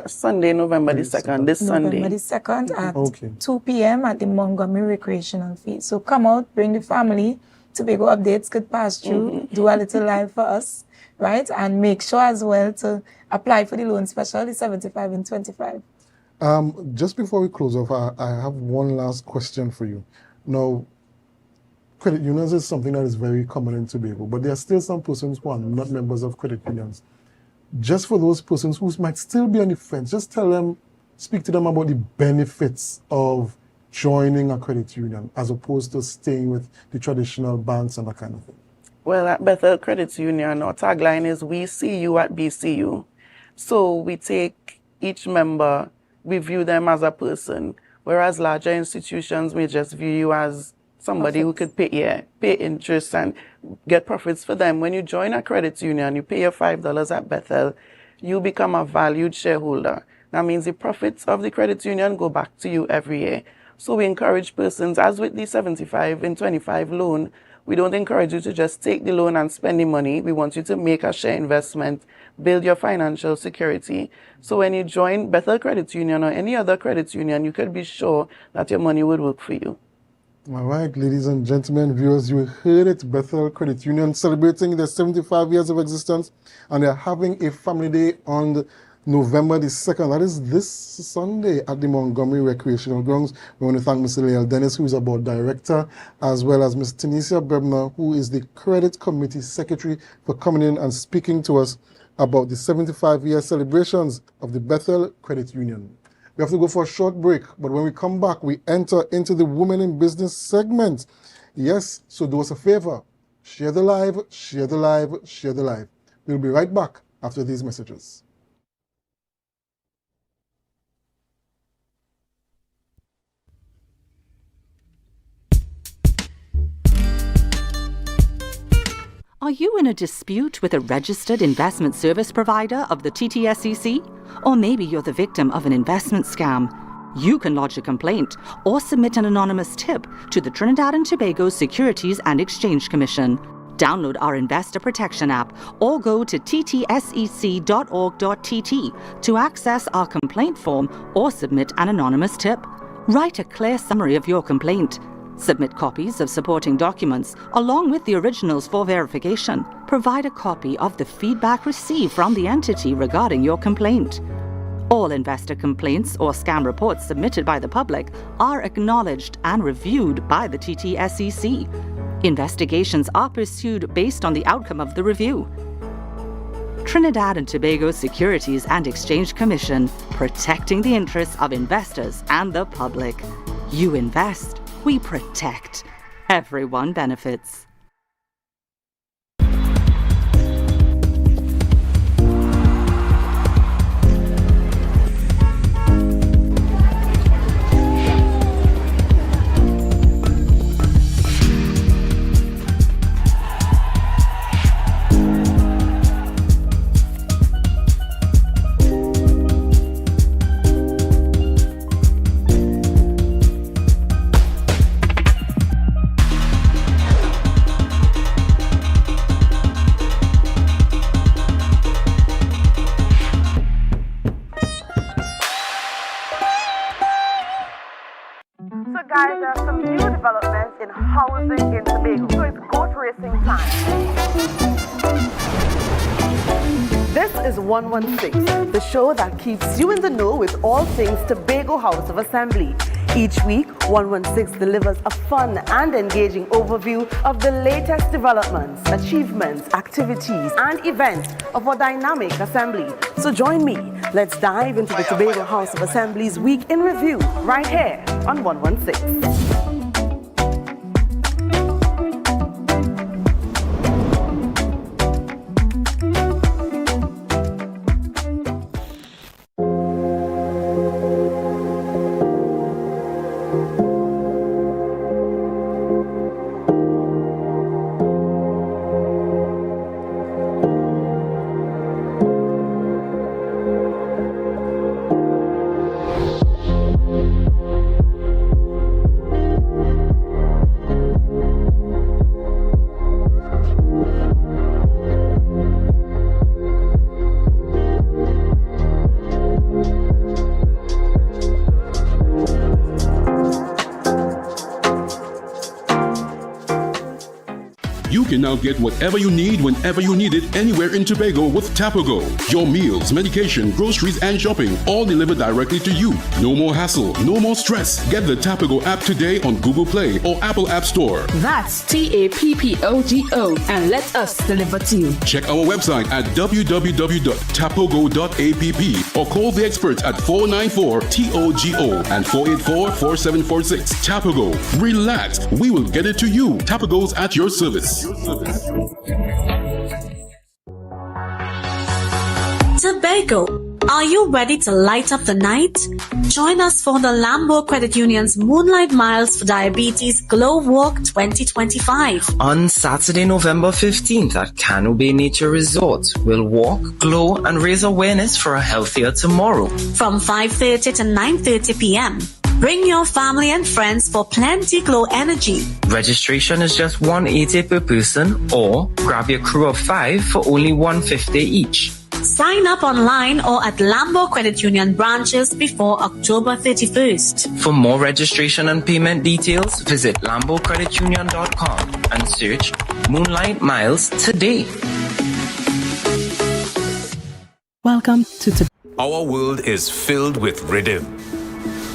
Sunday, November the 2nd, this Sunday. November the 2nd at 2 p.m. at the Montgomery Recreational Field. So come out, bring the family. Tobago Updates could pass through, do a little live for us, right? And make sure as well to apply for the loan special, the 75 and 25. Just before we close off, I have one last question for you. Now, credit unions is something that is very common in Tobago, but there are still some persons who are not members of credit unions. Just for those persons who might still be on the fence, just speak to them about the benefits of joining a credit union as opposed to staying with the traditional banks and that kind of thing? Well, at Bethel Credit Union, our tagline is "We see you at BCU." So we take each member, we view them as a person, whereas larger institutions may just view you as somebody who could pay interest and get profits for them. When you join a credit union, you pay your $5 at Bethel, you become a valued shareholder. That means the profits of the credit union go back to you every year. So we encourage persons, as with the 75 in 25 loan, we don't encourage you to just take the loan and spend the money. We want you to make a share investment, build your financial security. So when you join Bethel Credit Union or any other credit union, you could be sure that your money would work for you. All right, ladies and gentlemen, viewers, you heard it. Bethel Credit Union celebrating their 75 years of existence, and they're having a family day on November the 2nd. That is this Sunday at the Montgomery Recreational Grounds. We want to thank Mr. Leal Dennis, who is our board director, as well as Ms. Tanisha Brebner, who is the credit committee secretary, for coming in and speaking to us about the 75-year celebrations of the Bethel Credit Union. We have to go for a short break, but when we come back, we enter into the Women in Business segment. Yes, so do us a favor. Share the live, share the live, share the live. We'll be right back after these messages. Are you in a dispute with a registered investment service provider of the TTSEC? Or maybe you're the victim of an investment scam? You can lodge a complaint or submit an anonymous tip to the Trinidad and Tobago Securities and Exchange Commission. Download our Investor Protection app or go to ttsec.org.tt to access our complaint form or submit an anonymous tip. Write a clear summary of your complaint. Submit copies of supporting documents along with the originals for verification. Provide a copy of the feedback received from the entity regarding your complaint. All investor complaints or scam reports submitted by the public are acknowledged and reviewed by the TTSEC. Investigations are pursued based on the outcome of the review. Trinidad and Tobago Securities and Exchange Commission, protecting the interests of investors and the public. You invest, we protect. Everyone benefits. Guys, there are some new developments in housing in Tobago, so it's goat racing time. This is 116, the show that keeps you in the know with all things Tobago House of Assembly. Each week, 116 delivers a fun and engaging overview of the latest developments, achievements, activities, and events of our dynamic assembly. So join me. Let's dive into the Tobago House of Assembly's Week in Review right here on 116. You can now get whatever you need whenever you need it anywhere in Tobago with Tobago. Your meals, medication, groceries, and shopping all delivered directly to you. No more hassle, no more stress. Get the Tobago app today on Google Play or Apple App Store. That's TAPPOGO, and let us deliver to you. Check our website at www.tapogo.app or call the experts at 494-TOGO and 484-4746. Tobago. Relax. We will get it to you. Tobago's at your service. Tobago. Are you ready to light up the night? Join us for the Lambo Credit Union's Moonlight Miles for Diabetes Glow Walk 2025. On Saturday, November 15th at Cano Bay Nature Resort, we'll walk, glow, and raise awareness for a healthier tomorrow. From 5:30 to 9:30 p.m. Bring your family and friends for plenty glow energy. Registration is just $180 per person, or grab your crew of 5 for only $150 each. Sign up online or at Lambo Credit Union branches before October 31st. For more registration and payment details, visit lambocreditunion.com and search Moonlight Miles today. Welcome to Our world is filled with rhythm.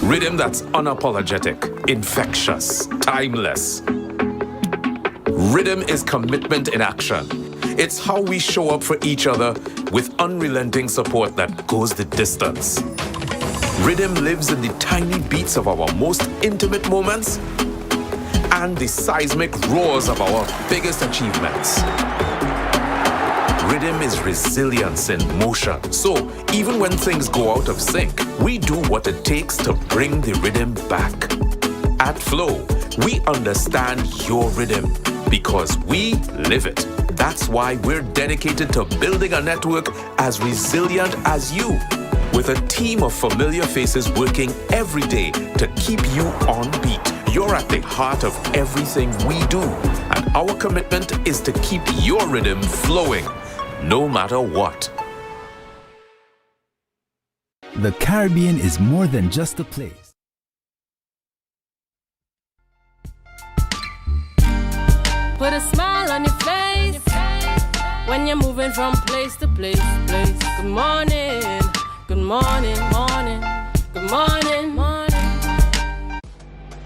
Rhythm that's unapologetic, infectious, timeless. Rhythm is commitment in action. It's how we show up for each other with unrelenting support that goes the distance. Rhythm lives in the tiny beats of our most intimate moments and the seismic roars of our biggest achievements. Rhythm is resilience in motion. So even when things go out of sync, we do what it takes to bring the rhythm back. At Flow, we understand your rhythm because we live it. That's why we're dedicated to building a network as resilient as you, with a team of familiar faces working every day to keep you on beat. You're at the heart of everything we do, and our commitment is to keep your rhythm flowing, no matter what. The Caribbean is more than just a place. Put a smile on your face when you're moving from place to place. Good morning, good morning, morning, good morning, morning.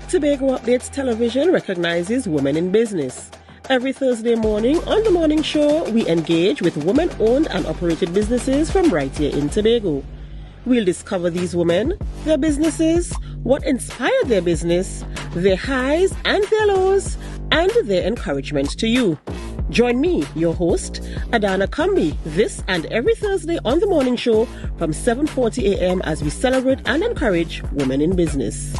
Tobago Updates Television recognizes women in business. Every Thursday morning on The Morning Show, we engage with women-owned and operated businesses from right here in Tobago. We'll discover these women, their businesses, what inspired their business, their highs and their lows, and their encouragement to you. Join me, your host, Adana Kambi, this and every Thursday on The Morning Show from 7:40 a.m. as we celebrate and encourage women in business.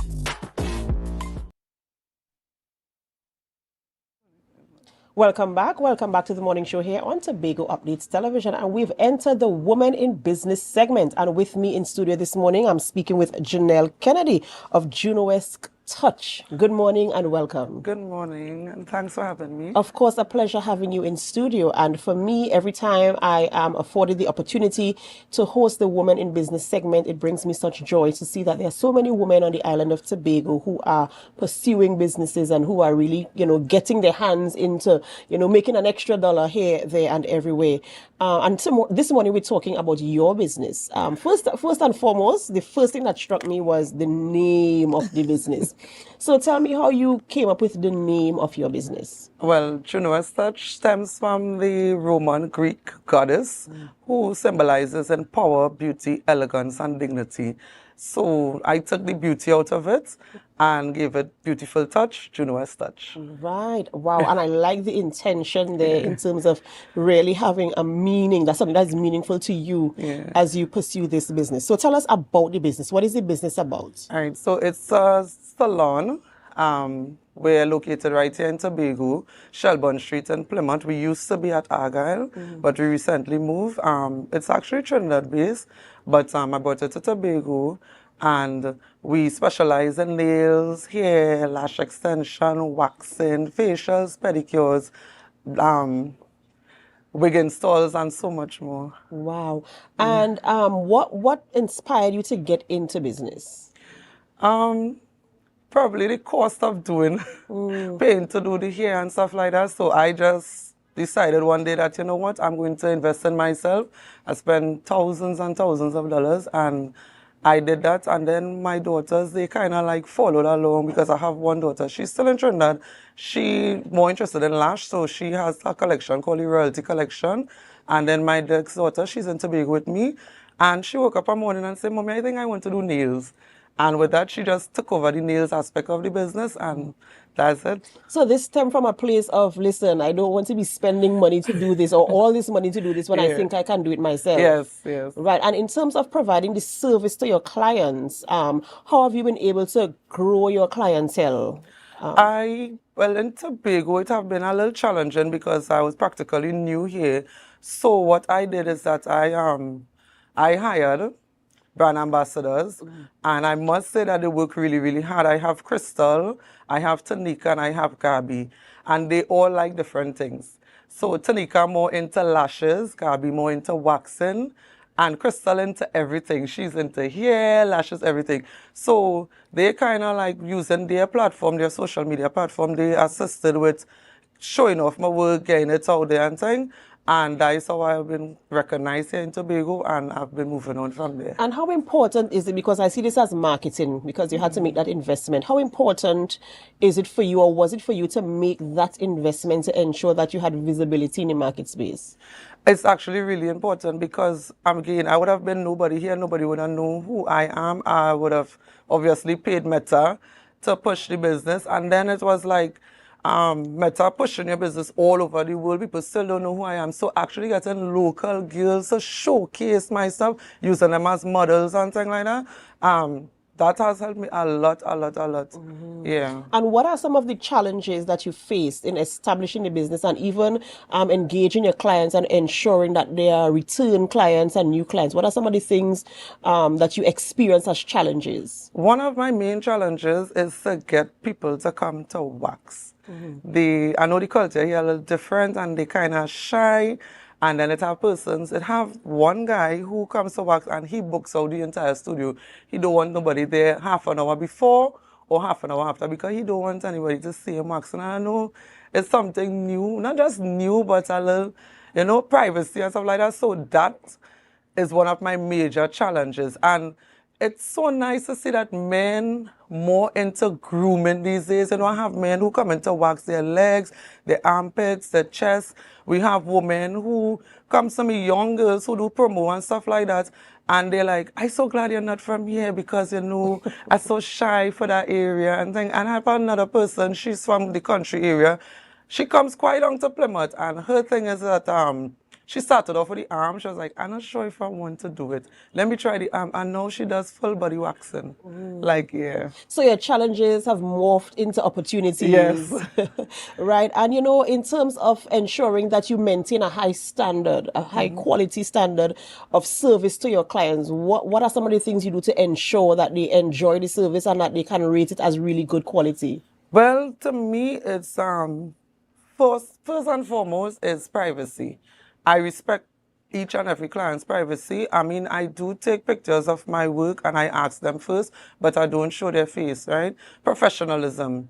Welcome back to the morning show here on Tobago Updates Television, and we've entered the Women in Business segment. And with me in studio this morning, I'm speaking with Janelle Kennedy of Junoesque Touch. Good morning and welcome. Good morning, and thanks for having me. Of course, a pleasure having you in studio. And for me, every time I am afforded the opportunity to host the Women in Business segment, it brings me such joy to see that there are so many women on the island of Tobago who are pursuing businesses and who are really, getting their hands into, making an extra dollar here, there, and everywhere. And this morning we're talking about your business. First and foremost, the first thing that struck me was the name of the business. So tell me how you came up with the name of your business. Well, Junoesque Touch stems from the Roman Greek goddess who symbolizes in power, beauty, elegance, and dignity. So I took the beauty out of it and gave it beautiful touch, Junoesque Touch. Right. Wow. And I like the intention there in terms of really having a meaning. That's something that's meaningful to you as you pursue this business. So tell us about the business. What is the business about? All right. So it's a salon. We're located right here in Tobago, Shelburne Street in Plymouth. We used to be at Argyle, but we recently moved. It's actually Trinidad-based, but I brought it to Tobago, and we specialize in nails, hair, lash extension, waxing, facials, pedicures, wig installs, and so much more. Wow. And what inspired you to get into business? Probably the cost of doing, paying to do the hair and stuff like that. So I just decided one day that, you know what, I'm going to invest in myself. I spent thousands and thousands of dollars, and I did that. And then my daughters, they kind of like followed along, because I have one daughter. She's still in Trinidad. She's more interested in lash, so she has a collection called the Royalty Collection. And then my next daughter, she's in Tobago with me. And she woke up one morning and said, Mommy, I think I want to do nails. And with that, she just took over the nails aspect of the business, and that's it. So this stemmed from a place of, listen, I don't want to be spending money to do this or all this money to do this when I Yeah. think I can do it myself. Yes, yes. Right. And in terms of providing the service to your clients, how have you been able to grow your clientele? Well, in Tobago, it have been a little challenging because I was practically new here. So what I did is that I hired brand ambassadors, and I must say that they work really, really hard. I have Crystal, I have Tanika, and I have Gabi, and they all like different things. So Tanika more into lashes, Gabi more into waxing, and Crystal into everything. She's into hair, lashes, everything. So they kind of like using their platform, their social media platform, they assisted with showing off my work, getting it out there and thing. And that is how I've been recognized here in Tobago, and I've been moving on from there. And how important is it, because I see this as marketing, because you had to make that investment. How important is it for you, or was it for you to make that investment to ensure that you had visibility in the market space? It's actually really important because, again, I would have been nobody here. Nobody would have known who I am. I would have obviously paid Meta to push the business. And then it was like, Meta pushing your business all over the world. People still don't know who I am. So actually getting local girls to showcase myself, using them as models and things like that, that has helped me a lot. Yeah. And what are some of the challenges that you faced in establishing the business and even engaging your clients and ensuring that they are return clients and new clients? What are some of the things that you experience as challenges? One of my main challenges is to get people to come to wax. I know the culture here a little different, and they kind of shy. And then it have one guy who comes to wax and he books out the entire studio. He don't want nobody there half an hour before or half an hour after, because he don't want anybody to see him wax. And I know it's something new, not just new, but a little, privacy and stuff like that. So that is one of my major challenges. And it's so nice to see that men more into grooming these days. I have men who come in to wax their legs, their armpits, their chest. We have women who come to me, young girls who do promo and stuff like that. And they're like, I'm so glad you're not from here because, I'm so shy for that area and thing. And I have another person, she's from the country area. She comes quite long to Plymouth, and her thing is that she started off with the arm. She was like, I'm not sure if I want to do it. Let me try the arm. And now she does full body waxing. Yeah. So your challenges have morphed into opportunities. Yes. Right. And, in terms of ensuring that you maintain a high standard, a high quality standard of service to your clients, what are some of the things you do to ensure that they enjoy the service and that they can rate it as really good quality? Well, to me, it's first and foremost is privacy. I respect each and every client's privacy. I mean, I do take pictures of my work and I ask them first, but I don't show their face, right? Professionalism.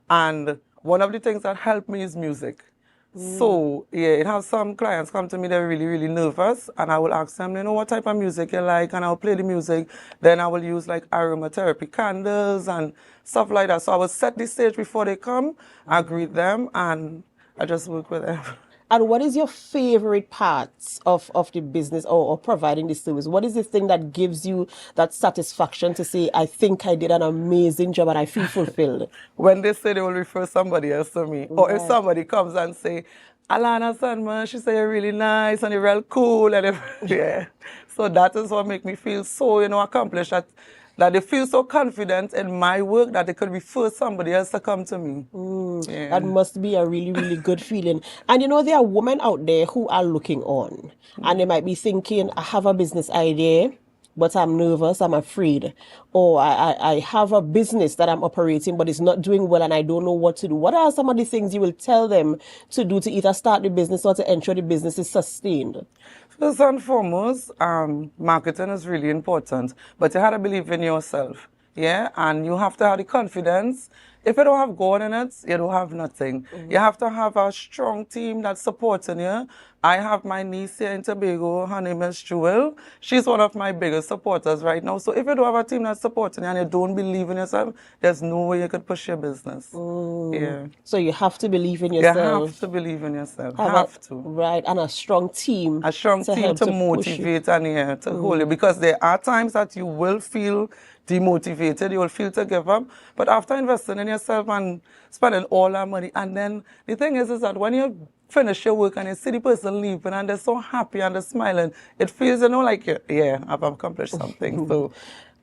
And one of the things that help me is music. So, yeah, it has some clients come to me, they're really, really nervous, and I will ask them, what type of music you like, and I'll play the music. Then I will use like aromatherapy candles and stuff like that. So I will set the stage before they come, I greet them, and I just work with them. And what is your favorite parts of the business or providing the service? What is the thing that gives you that satisfaction to say, I think I did an amazing job and I feel fulfilled? When they say they will refer somebody else to me, or if somebody comes and say, Alana Sandman, she say you're really nice and you're real cool, and yeah. So that is what makes me feel so, accomplished, that they feel so confident in my work that they could refer somebody else to come to me. Yeah. That must be a really, really good feeling. And there are women out there who are looking on and they might be thinking, I have a business idea, but I'm nervous, I'm afraid. Or I have a business that I'm operating, but it's not doing well and I don't know what to do. What are some of the things you will tell them to do to either start the business or to ensure the business is sustained? First and foremost, marketing is really important, but you have to believe in yourself, yeah? And you have to have the confidence if you don't have God in it, you don't have nothing. You have to have a strong team that's supporting you. I have my niece here in Tobago. Her name is Jewel. She's one of my biggest supporters right now. So if you don't have a team that's supporting you and you don't believe in yourself, there's no way you could push your business. Yeah. So you have to believe in yourself. You have to believe in yourself. Have to. Right, and a strong team. A strong team to motivate and to hold you. Because there are times that you will feel demotivated, you will feel to give up. But after investing in yourself and spending all that money, and then the thing is that when you finish your work and you see the person leaving and they're so happy and they're smiling, it feels, like, yeah, I've accomplished something. So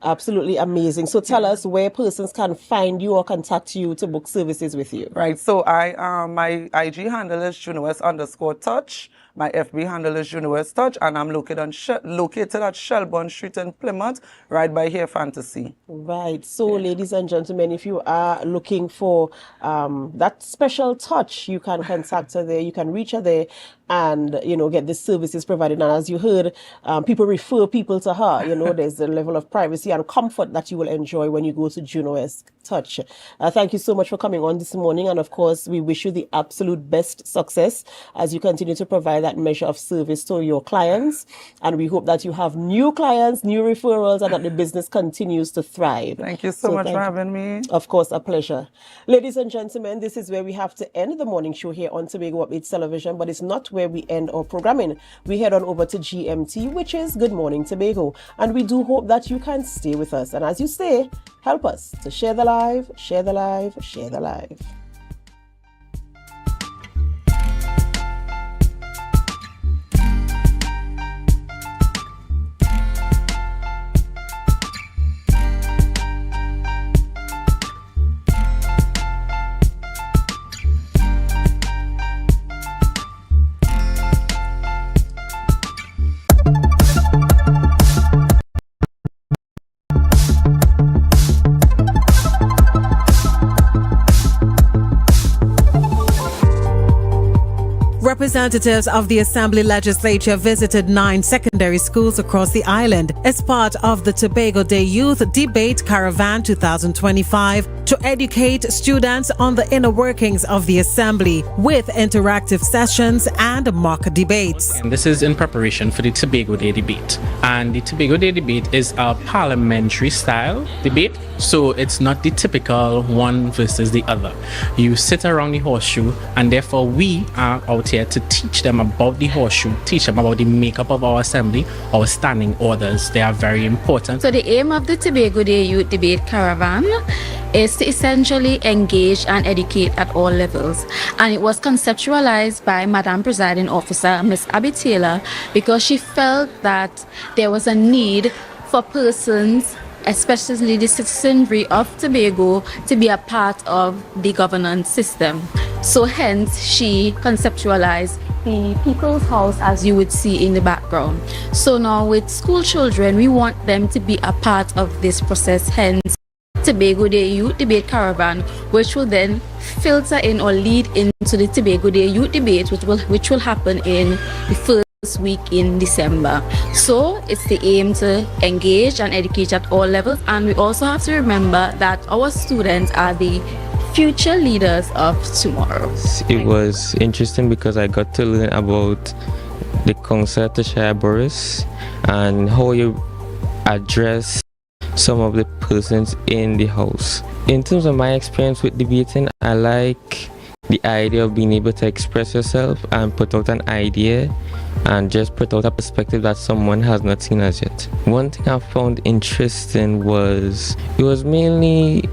absolutely amazing. So tell us where persons can find you or contact you to book services with you. Right. So my IG handle is JunoS_touch. My FB handle is JunoS Touch, and I'm located at Shelburne Street in Plymouth, right by Hair Fantasy. Right. So, ladies and gentlemen, if you are looking for that special touch, you can contact her there. You can reach her there, and get the services provided. And as you heard, people refer people to her. There's a level of privacy and comfort that you will enjoy when you go to JunoS Touch. Thank you so much for coming on this morning, and of course, we wish you the absolute best success as you continue to provide that measure of service to your clients. And we hope that you have new clients, new referrals, and that the business continues to thrive. Thank you so much for having me. Of course, a pleasure. Ladies and gentlemen, this is where we have to end the morning show here on Tobago Updates Television, but it's not where we end our programming. We head on over to GMT, which is Good Morning Tobago. And we do hope that you can stay with us. And as you stay, help us to share the live, share the live, share the live. Representatives of the Assembly Legislature visited 9 secondary schools across the island as part of the Tobago Day Youth Debate Caravan 2025 to educate students on the inner workings of the Assembly with interactive sessions and mock debates. And this is in preparation for the Tobago Day Debate. And the Tobago Day Debate is a parliamentary style debate, so it's not the typical one versus the other. You sit around the horseshoe, and therefore we are out here to teach them about the horseshoe, teach them about the makeup of our assembly, our standing orders. They are very important. So the aim of the Tobago Day Youth Debate Caravan is to essentially engage and educate at all levels. And it was conceptualized by Madam Presiding Officer, Ms. Abby Taylor, because she felt that there was a need for persons, especially the citizenry of Tobago, to be a part of the governance system. So hence she conceptualized the People's House as you would see in the background. So now with school children, we want them to be a part of this process, hence Tobago Day Youth Debate Caravan, which will then filter in or lead into the Tobago Day Youth Debate, which will happen in the first week in December. So it's the aim to engage and educate at all levels, and we also have to remember that our students are the future leaders of tomorrow. It was interesting because I got to learn about the concertashire boroughs and how you address some of the persons in the house. In terms of my experience with debating, I like the idea of being able to express yourself and put out an idea and just put out a perspective that someone has not seen as yet. One thing I found interesting was it was mainly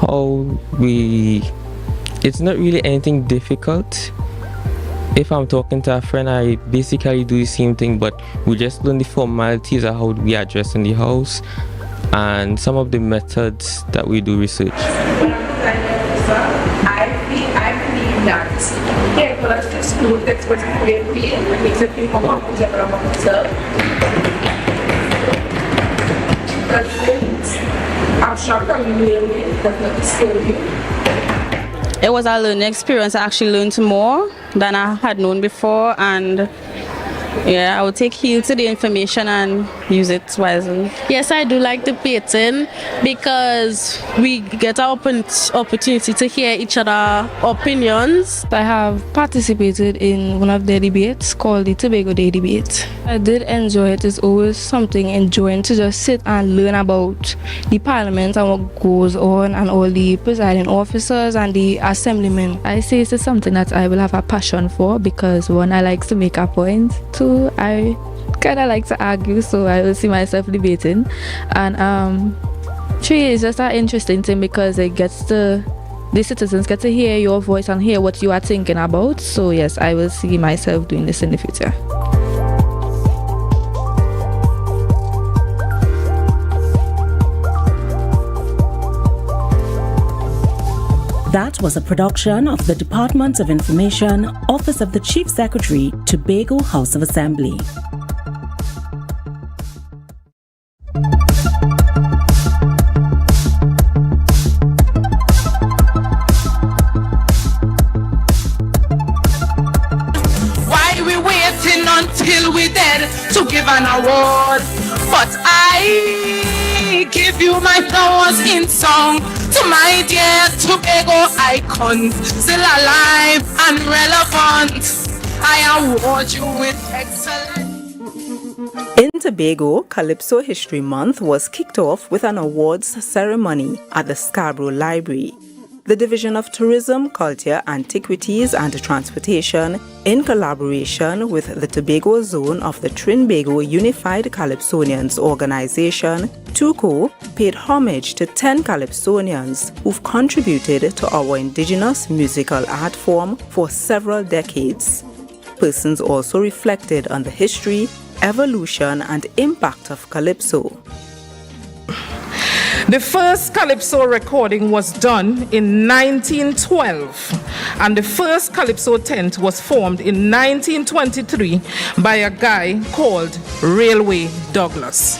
how it's not really anything difficult. If I'm talking to a friend, I basically do the same thing, but we just learn the formalities of how we address in the house and some of the methods that we do research. I believe that careful as to school that's what we makes it feel more comfortable among themselves. I'm shocked that not disturb you. It was a learning experience. I actually learned more than I had known before, and Yeah, I will take heed to the information and use it wisely. Yes, I do like debating because we get our opportunity to hear each other's opinions. I have participated in one of their debates called the Tobago Day debate. I did enjoy it. It's always something enjoying to just sit and learn about the parliament and what goes on and all the presiding officers and the assemblymen. I say it's something that I will have a passion for because one, I like to make a point. Two, I kind of like to argue, so I will see myself debating. And three, is just an interesting thing because it gets to the citizens get to hear your voice and hear what you are thinking about. So yes, I will see myself doing this in the future. That was a production of the Department of Information, Office of the Chief Secretary, Tobago House of Assembly. Why we waiting until we dead to give an award? But I give you my flowers in song to my dear Tobago icons, still alive and relevant. I award you with excellence. In Tobago, Calypso History Month was kicked off with an awards ceremony at the Scarborough Library. The Division of Tourism, Culture, Antiquities and Transportation, in collaboration with the Tobago Zone of the Trinbago Unified Calypsonians Organization, TUCO, paid homage to 10 Calypsonians who've contributed to our indigenous musical art form for several decades. Persons also reflected on the history, evolution and impact of Calypso. The first Calypso recording was done in 1912, and the first Calypso tent was formed in 1923 by a guy called Railway Douglas.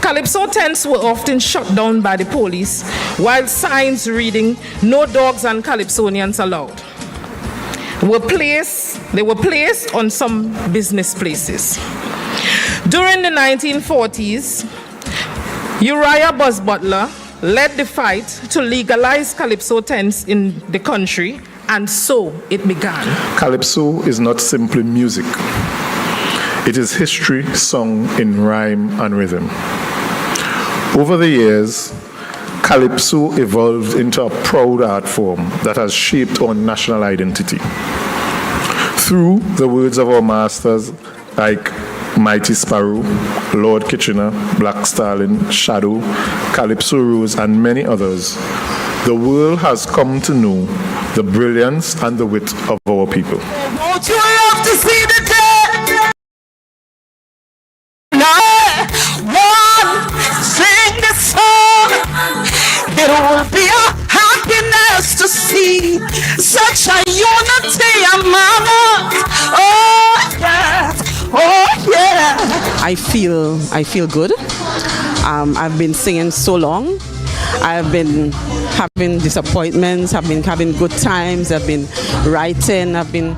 Calypso tents were often shut down by the police, while signs reading "No dogs and Calypsonians allowed" they were placed on some business places. During the 1940s, Uriah Buzz Butler led the fight to legalize Calypso tents in the country, and so it began. Calypso is not simply music. It is history sung in rhyme and rhythm. Over the years, Calypso evolved into a proud art form that has shaped our national identity. Through the words of our masters like Mighty Sparrow, Lord Kitchener, Black Stalin, Shadow, Calypso Rose, and many others, the world has come to know the brilliance and the wit of our people. Won't you love to see the day? One, sing the song. It will be a happiness to see such a unity among us. Oh, yes. Oh, yeah. I feel good. I've been singing so long. I've been having disappointments. I've been having good times. I've been writing. I've been,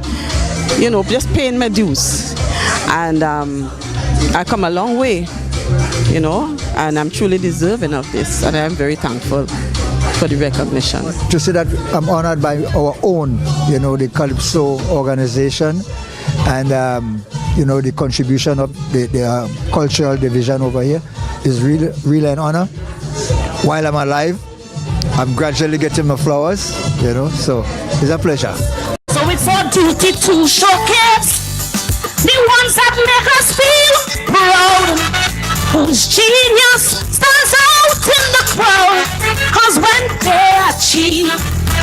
just paying my dues. And I come a long way, and I'm truly deserving of this. And I'm very thankful for the recognition. To say that I'm honored by our own, the Calypso organization, and the contribution of the cultural division over here is really an honor. While I'm alive, I'm gradually getting my flowers, so it's a pleasure. So it's our duty to showcase the ones that make us feel proud, whose genius stands out in the crowd, cause when they achieve,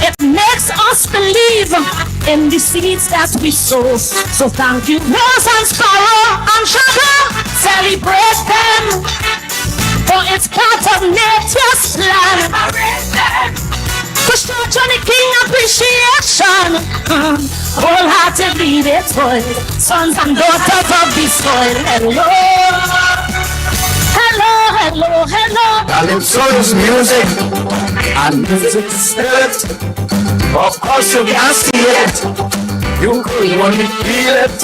it makes us believe in the seeds that we sow. So thank you, Rose and Sparrow and Shadow, celebrate them, for it's part of nature's plan. To show Johnny King appreciation, wholeheartedly they toil, sons and daughters of the soil. Hello, hello, hello, hello. Calypso is music, and music is spirit. Of course you can see it. You could only feel it.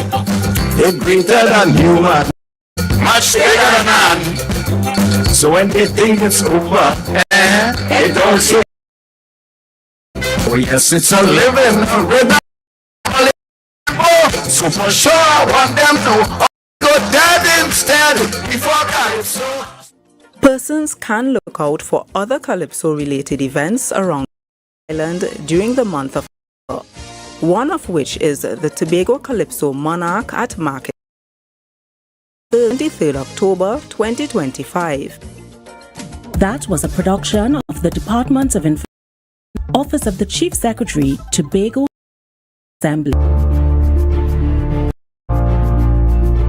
It's greater than human, much bigger than man. So when they think it's over, it also. Oh yes, it's a living rhythm. So for sure, I want them to go dead instead before Calypso. Persons can look out for other Calypso-related events around the island during the month of October, one of which is the Tobago Calypso Monarch at Market, 23rd October 2025. That was a production of the Department of Information, Office of the Chief Secretary, Tobago Assembly.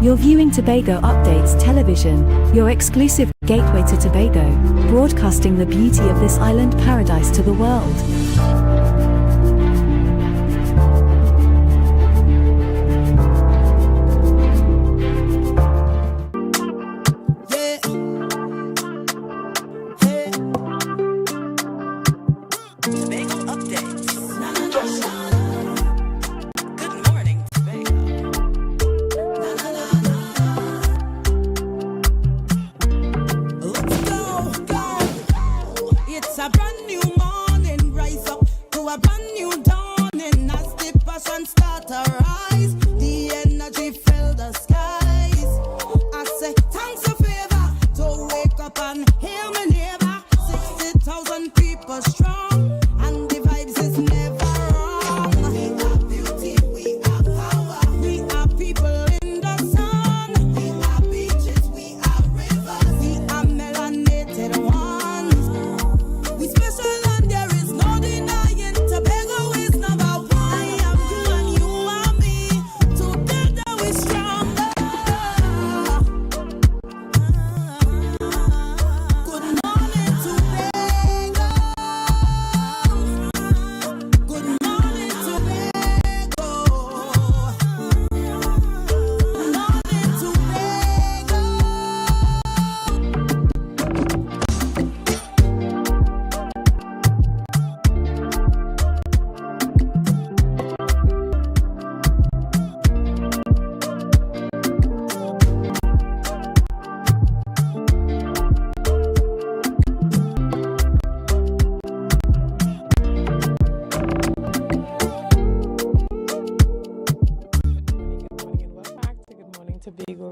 You're viewing Tobago Updates Television, your exclusive gateway to Tobago, broadcasting the beauty of this island paradise to the world.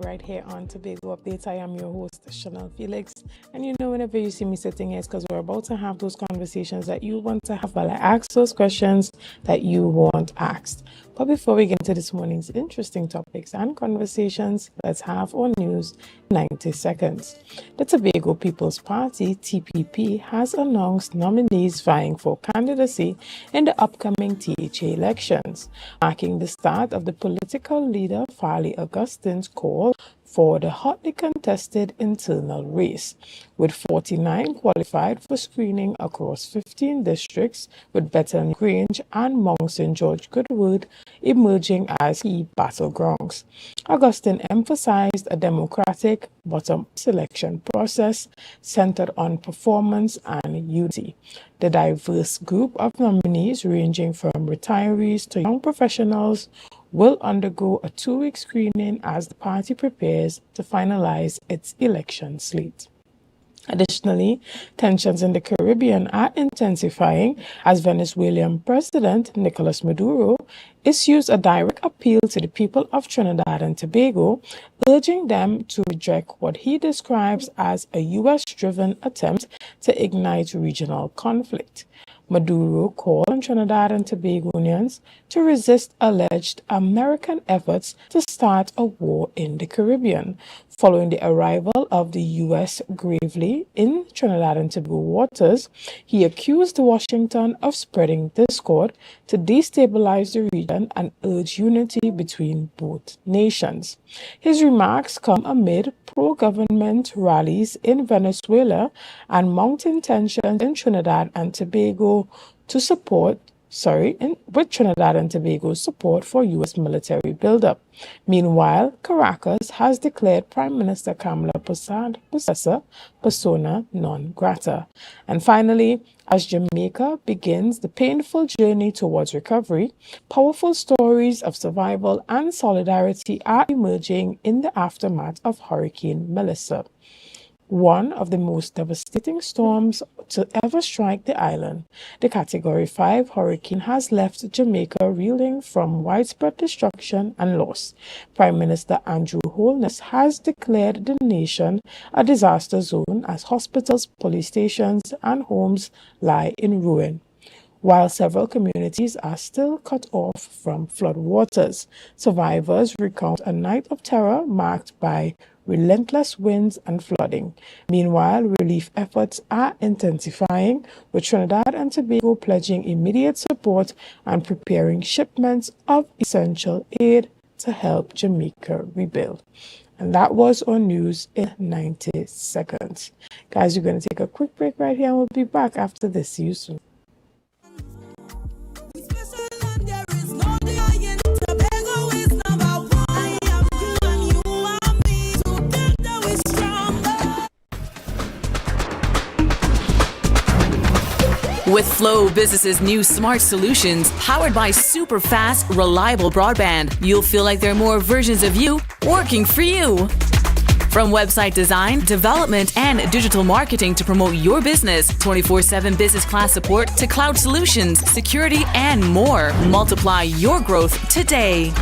Right here on Tobago Updates. I am your host, Chanel Felix. And you know, whenever you see me sitting here, it's because we're about to have those conversations that you want to have, while I ask those questions that you want asked. But before we get into this morning's interesting topics and conversations, let's have our news in 90 seconds. The Tobago People's Party, TPP, has announced nominees vying for candidacy in the upcoming THA elections, marking the start of the political leader Farley Augustine's call for the hotly contested internal race, with 49 qualified for screening across 15 districts, with Bethany Grange and Mount St. George Goodwood emerging as key battlegrounds. Augustine emphasized a democratic bottom selection process centered on performance and unity. The diverse group of nominees, ranging from retirees to young professionals, will undergo a 2-week screening as the party prepares to finalize its election slate. Additionally, tensions in the Caribbean are intensifying as Venezuelan President Nicolas Maduro issues a direct appeal to the people of Trinidad and Tobago, urging them to reject what he describes as a U.S.-driven attempt to ignite regional conflict. Maduro called on Trinidad and Tobagonians to resist alleged American efforts to start a war in the Caribbean. Following the arrival of the U.S. gravely in Trinidad and Tobago waters, he accused Washington of spreading discord to destabilize the region and urge unity between both nations. His remarks come amid pro-government rallies in Venezuela and mounting tensions in Trinidad and Tobago to support with Trinidad and Tobago's support for U.S. military buildup. Meanwhile, Caracas has declared Prime Minister Kamala Possessa persona non grata. And finally, as Jamaica begins the painful journey towards recovery, powerful stories of survival and solidarity are emerging in the aftermath of Hurricane Melissa, one of the most devastating storms to ever strike the island. The Category 5 hurricane has left Jamaica reeling from widespread destruction and loss. Prime Minister Andrew Holness has declared the nation a disaster zone as hospitals, police stations, and homes lie in ruin. While several communities are still cut off from floodwaters, survivors recount a night of terror marked by relentless winds and flooding. Meanwhile, relief efforts are intensifying, with Trinidad and Tobago pledging immediate support and preparing shipments of essential aid to help Jamaica rebuild. And that was on news in 90 seconds. Guys, we're going to take a quick break right here and we'll be back after this. See you soon. With Flow Business's new smart solutions, powered by super fast, reliable broadband, you'll feel like there are more versions of you working for you. From website design, development, and digital marketing to promote your business, 24/7 business class support to cloud solutions, security, and more. Multiply your growth today.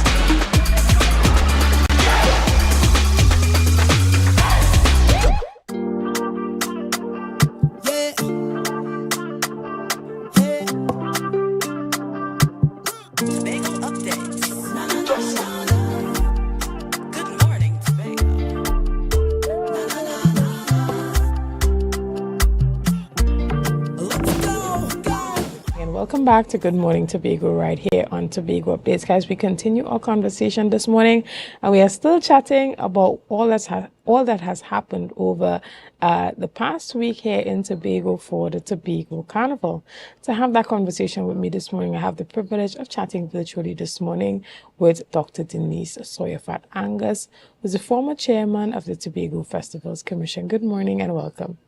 Welcome back to Good Morning Tobago right here on Tobago Updates. Guys, we continue our conversation this morning and we are still chatting about all that has happened over the past week here in Tobago for the Tobago Carnival. To have that conversation with me this morning, I have the privilege of chatting virtually this morning with Dr. Denise Sawyerfat Angus, who is the former chairman of the Tobago Festivals Commission. Good morning and welcome.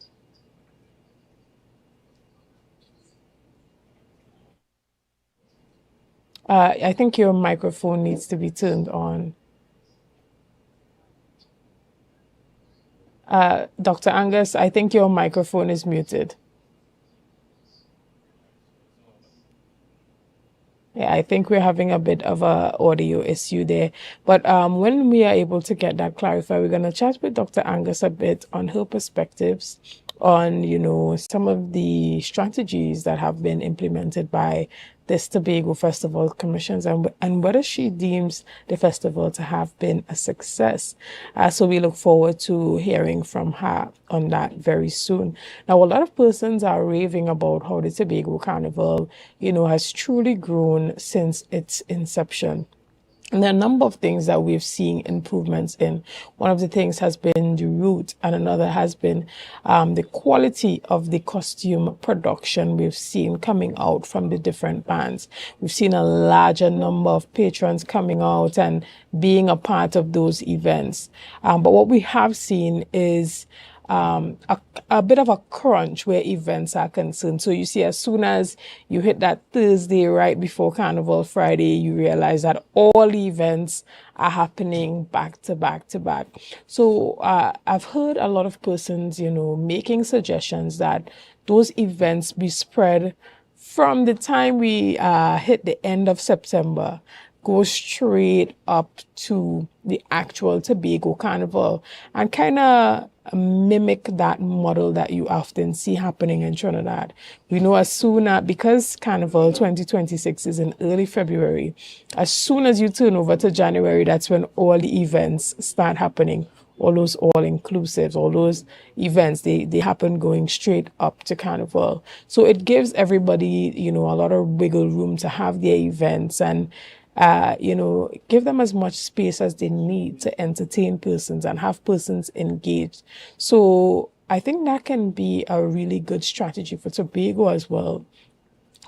I think your microphone needs to be turned on. Dr. Angus, I think your microphone is muted. Yeah, I think we're having a bit of a audio issue there. But when we are able to get that clarified, we're going to chat with Dr. Angus a bit on her perspectives on, some of the strategies that have been implemented by this Tobago Festival Commissions and whether she deems the festival to have been a success. So we look forward to hearing from her on that very soon. Now, a lot of persons are raving about how the Tobago Carnival, has truly grown since its inception. And there are a number of things that we've seen improvements in. One of the things has been the route, and another has been the quality of the costume production we've seen coming out from the different bands. We've seen a larger number of patrons coming out and being a part of those events. But what we have seen is a bit of a crunch where events are concerned. So you see, as soon as you hit that Thursday right before Carnival Friday, you realize that all events are happening back to back to back. So I've heard a lot of persons, making suggestions that those events be spread from the time we hit the end of September, go straight up to the actual Tobago Carnival and kind of mimic that model that you often see happening in Trinidad. We know as soon as, because Carnival 2026 is in early February, as soon as you turn over to January, that's when all the events start happening. All those all-inclusives, all those events, they happen going straight up to Carnival. So it gives everybody, a lot of wiggle room to have their events and give them as much space as they need to entertain persons and have persons engaged. So I think that can be a really good strategy for Tobago as well.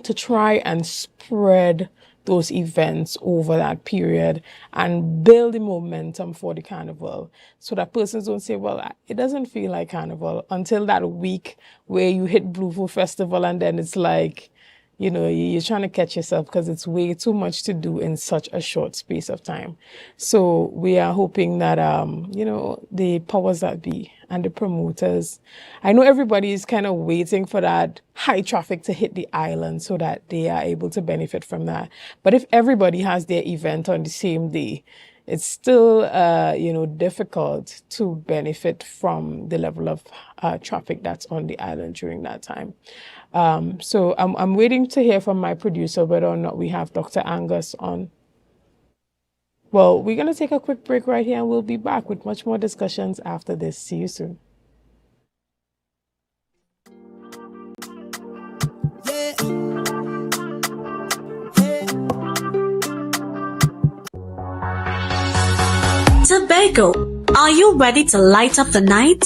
to try and spread those events over that period and build the momentum for the carnival so that persons don't say, well, it doesn't feel like carnival until that week where you hit Blue Food Festival and then it's like, you know, you're trying to catch yourself because it's way too much to do in such a short space of time. So we are hoping that, you know, the powers that be and the promoters, I know everybody is kind of waiting for that high traffic to hit the island so that they are able to benefit from that. But if everybody has their event on the same day, it's still, you know, difficult to benefit from the level of traffic that's on the island during that time. So I'm waiting to hear from my producer whether or not we have Dr. Angus on. Well, we're going to take a quick break right here and we'll be back with much more discussions after this. See you soon. Tobago, are you ready to light up the night?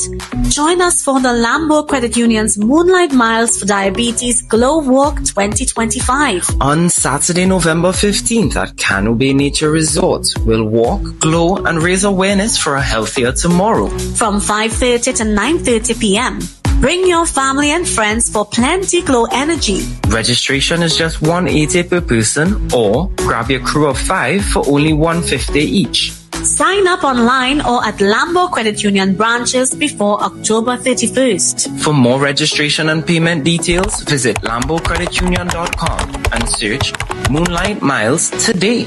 Join us for the Lambo Credit Union's Moonlight Miles for Diabetes Glow Walk 2025. On Saturday, November 15th at Cano Bay Nature Resort, we'll walk, glow, and raise awareness for a healthier tomorrow. From 5:30 to 9:30 p.m. Bring your family and friends for plenty glow energy. Registration is just $180 per person, or grab your crew of 5 for only $150 each. Sign up online or at Lambo Credit Union branches before October 31st. For more registration and payment details, visit lambocreditunion.com and search Moonlight Miles today.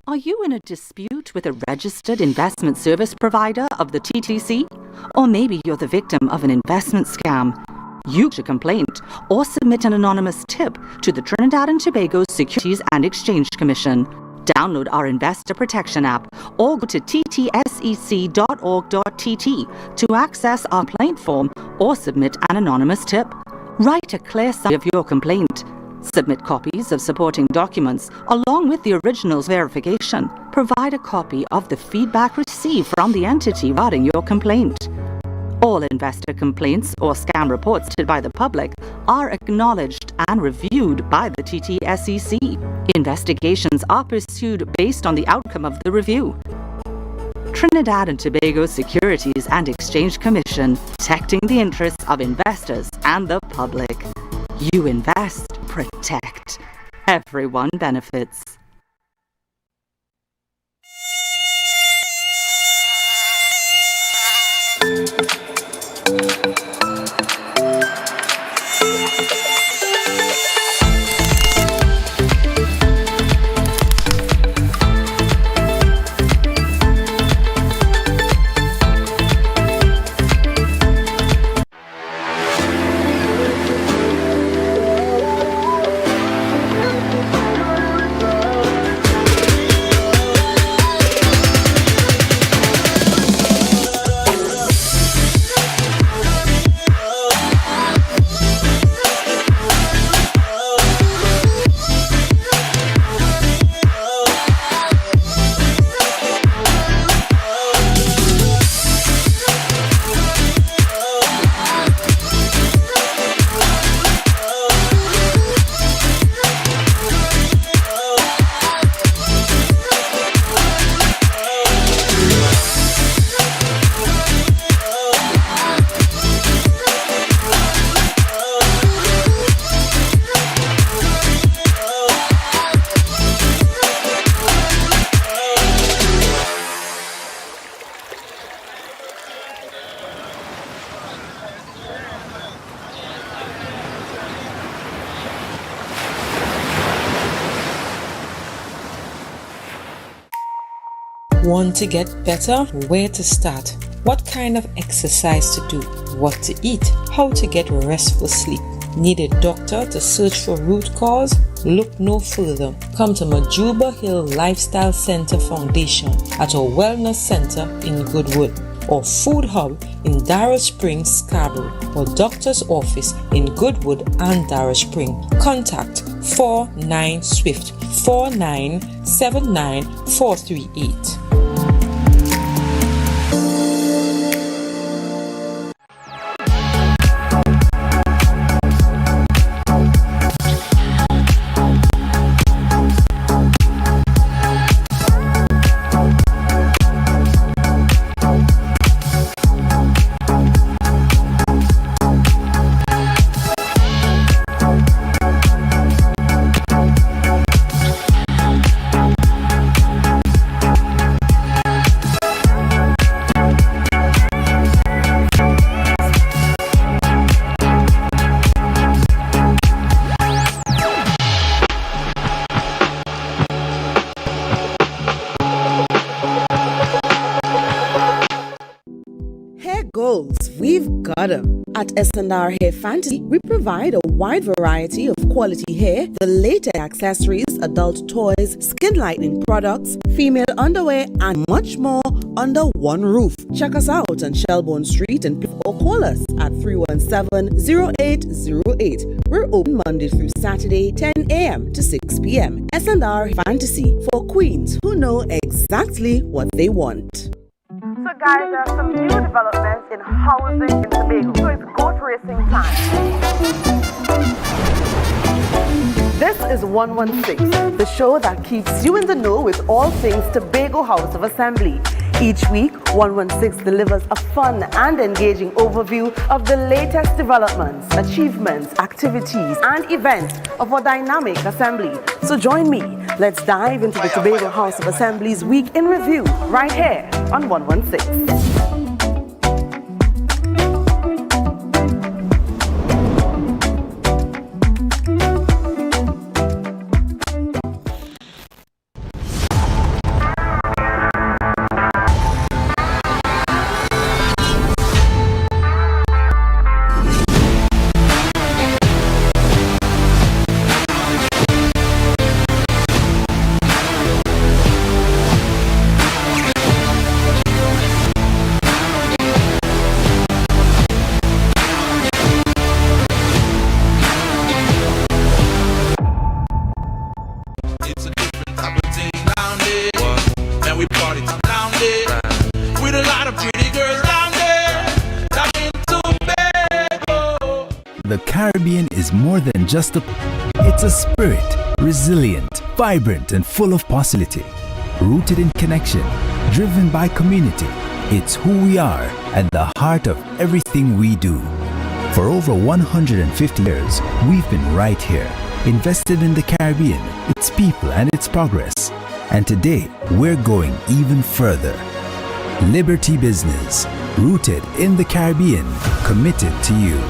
Are you in a dispute with a registered investment service provider of the TTC? Or maybe you're the victim of an investment scam? You should complaint or submit an anonymous tip to the Trinidad and Tobago Securities and Exchange Commission. Download our Investor Protection app or go to ttsec.org.tt to access our complaint form or submit an anonymous tip. Write a clear summary of your complaint. Submit copies of supporting documents along with the original's verification. Provide a copy of the feedback received from the entity regarding your complaint. All investor complaints or scam reports by the public are acknowledged and reviewed by the TTSEC. Investigations are pursued based on the outcome of the review. Trinidad and Tobago Securities and Exchange Commission, protecting the interests of investors and the public. You invest, protect. Everyone benefits. Want to get better? Where to start? What kind of exercise to do? What to eat? How to get restful sleep? Need a doctor to search for root cause? Look no further. Come to Majuba Hill Lifestyle Center Foundation at our Wellness Center in Goodwood, or Food Hub in Darrow Springs, Scarborough, or Doctor's Office in Goodwood and Darrow Spring. Contact 49 Swift 4979 438. At S&R Hair Fantasy, we provide a wide variety of quality hair, the latest accessories, adult toys, skin lightening products, female underwear, and much more under one roof. Check us out on Shelbourne Street or call us at 317-0808. We're open Monday through Saturday, 10 a.m. to 6 p.m. S&R Fantasy for queens who know exactly what they want. So guys, there are some new developments in housing in Tobago. So it's goat racing time. This is 116, the show that keeps you in the know with all things Tobago House of Assembly. Each week, 116 delivers a fun and engaging overview of the latest developments, achievements, activities, and events of our dynamic assembly. So join me. Let's dive into the Tobago House of Assembly's Week in Review right here on 116. The Caribbean is more than just it's a spirit, resilient, vibrant, and full of possibility. Rooted in connection, driven by community, it's who we are at the heart of everything we do. For over 150 years, we've been right here, invested in the Caribbean, its people, and its progress. And today, we're going even further. Liberty Business, rooted in the Caribbean, committed to you.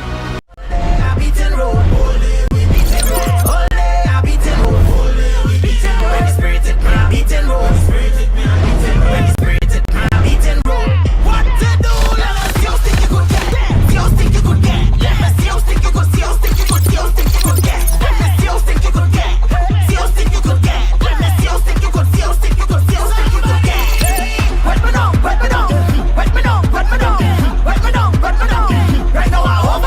Right now I over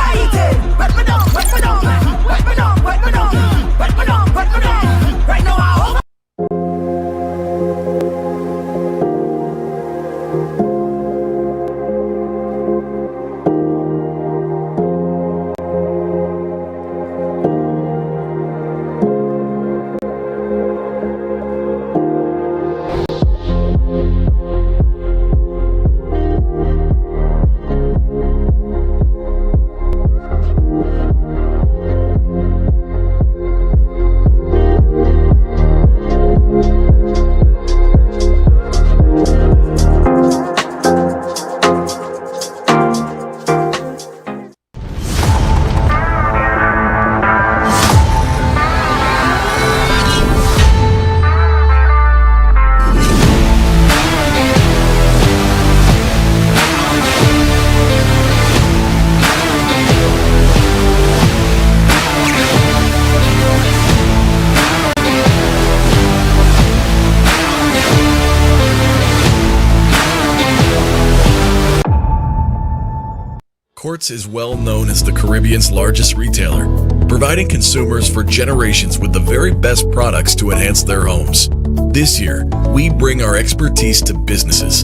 Quartz is well known as the Caribbean's largest retailer, providing consumers for generations with the very best products to enhance their homes. This year, we bring our expertise to businesses.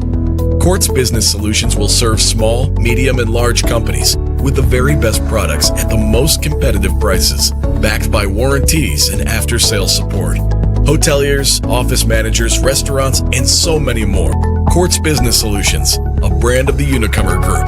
Quartz Business Solutions will serve small, medium, and large companies with the very best products at the most competitive prices, backed by warranties and after-sales support. Hoteliers, office managers, restaurants, and so many more. Quartz Business Solutions, a brand of the Unicomer Group.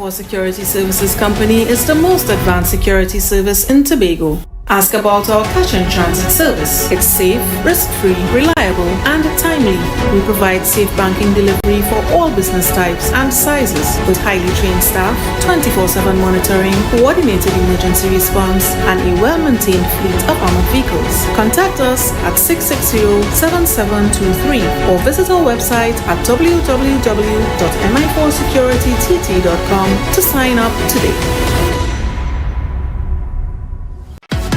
Security Services Company is the most advanced security service in Tobago. Ask about our cash and transit service. It's safe, risk-free, reliable, and timely. We provide safe banking delivery for all business types and sizes with highly trained staff, 24/7 monitoring, coordinated emergency response, and a well-maintained fleet of armored vehicles. Contact us at 660-7723 or visit our website at www.mi4securitytt.com to sign up today.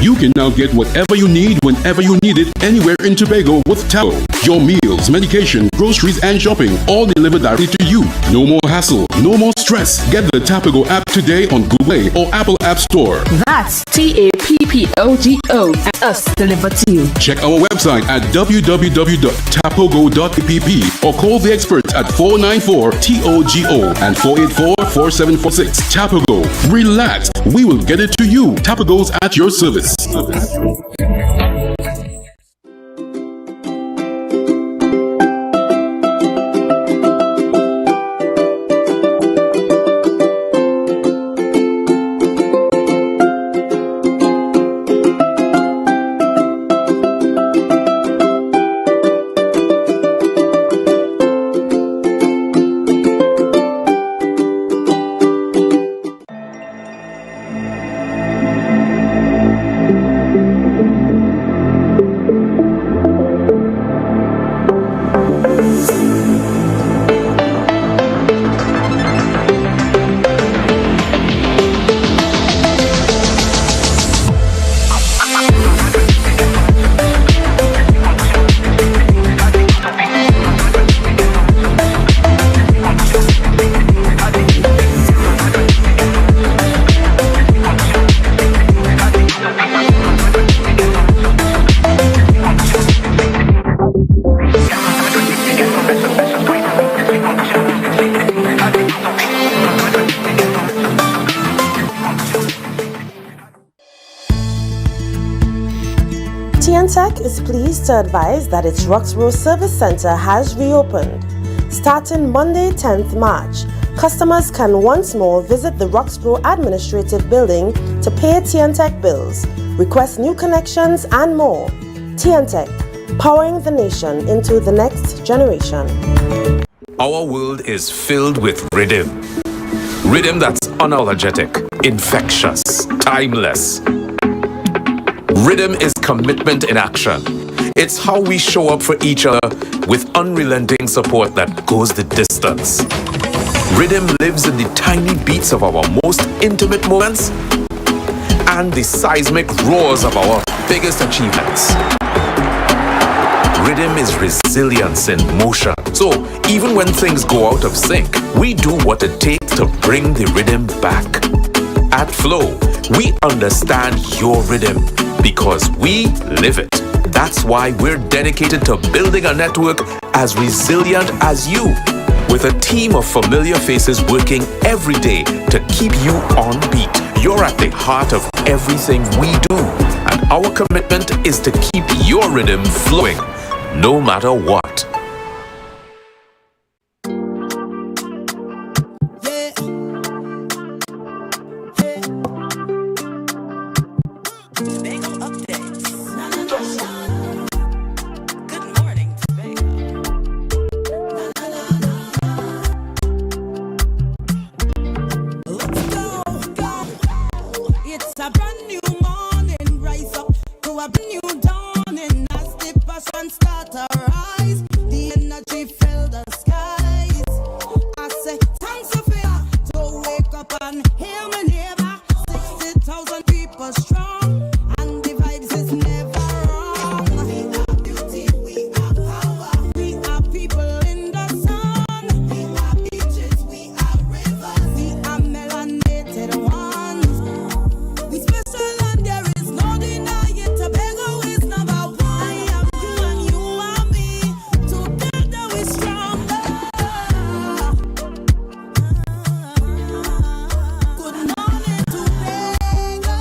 You can now get whatever you need whenever you need it anywhere in Tobago with Tobago. Your meals, medication, groceries, and shopping all delivered directly to you. No more hassle, no more stress. Get the Tobago app today on Google Play or Apple App Store. That's TAPPOGO and us delivered to you. Check our website at www.tapogo.app or call the experts at 494-TOGO and 484-4746. Tobago. Relax. We will get it to you. Tobago's at your service. TNTech is pleased to advise that its Roxborough Service Center has reopened. Starting Monday, 10th March, customers can once more visit the Roxborough Administrative Building to pay TNTech bills, request new connections, and more. TNTech, powering the nation into the next generation. Our world is filled with rhythm. Rhythm that's unapologetic, infectious, timeless. Rhythm is commitment in action. It's how we show up for each other with unrelenting support that goes the distance. Rhythm lives in the tiny beats of our most intimate moments and the seismic roars of our biggest achievements. Rhythm is resilience in motion. So even when things go out of sync, we do what it takes to bring the rhythm back. At Flow, we understand your rhythm because we live it. That's why we're dedicated to building a network as resilient as you, with a team of familiar faces working every day to keep you on beat. You're at the heart of everything we do, and our commitment is to keep your rhythm flowing, no matter what. Tobago you a new dawning as the passion start to rise. The energy fill the skies. I say thanks Sophia to wake up and hear my neighbor. 60,000 people strong and the vibes is never wrong. We are beauty, we are power. We are people in the sun. We are beaches, we are rivers. We are melanated ones. We special and there is no denying. Tobago is number one. I am you and you are me. Together we're stronger. Good morning, Tobago.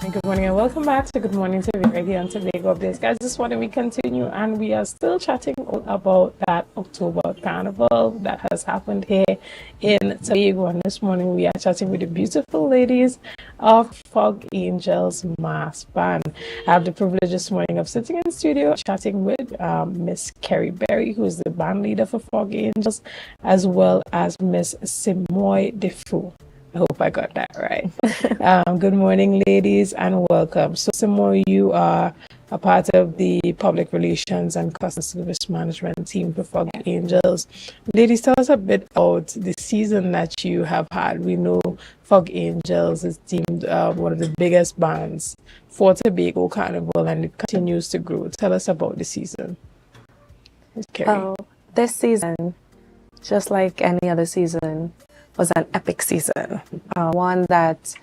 And good morning and welcome back to Good Morning Tobago right here on Tobago Updates. Guys, this morning we continue and we are still chatting about that October Carnival that has happened here in Tobago. And this morning we are chatting with the beautiful ladies of Fog Angels Mass Band. I have the privilege this morning of sitting in the studio chatting with Miss Kerry Berry, who is the band leader for Fog Angels, as well as Miss Simoy Defoe. I hope I got that right. Good morning, ladies, and welcome. So, Simoy, you are a part of the public relations and customer service management team for Fog Angels. Ladies, tell us a bit about the season that you have had. We know Fog Angels is deemed one of the biggest bands for Tobago Carnival, and it continues to grow. Tell us about the season. Oh, this season, just like any other season, was an epic season. One that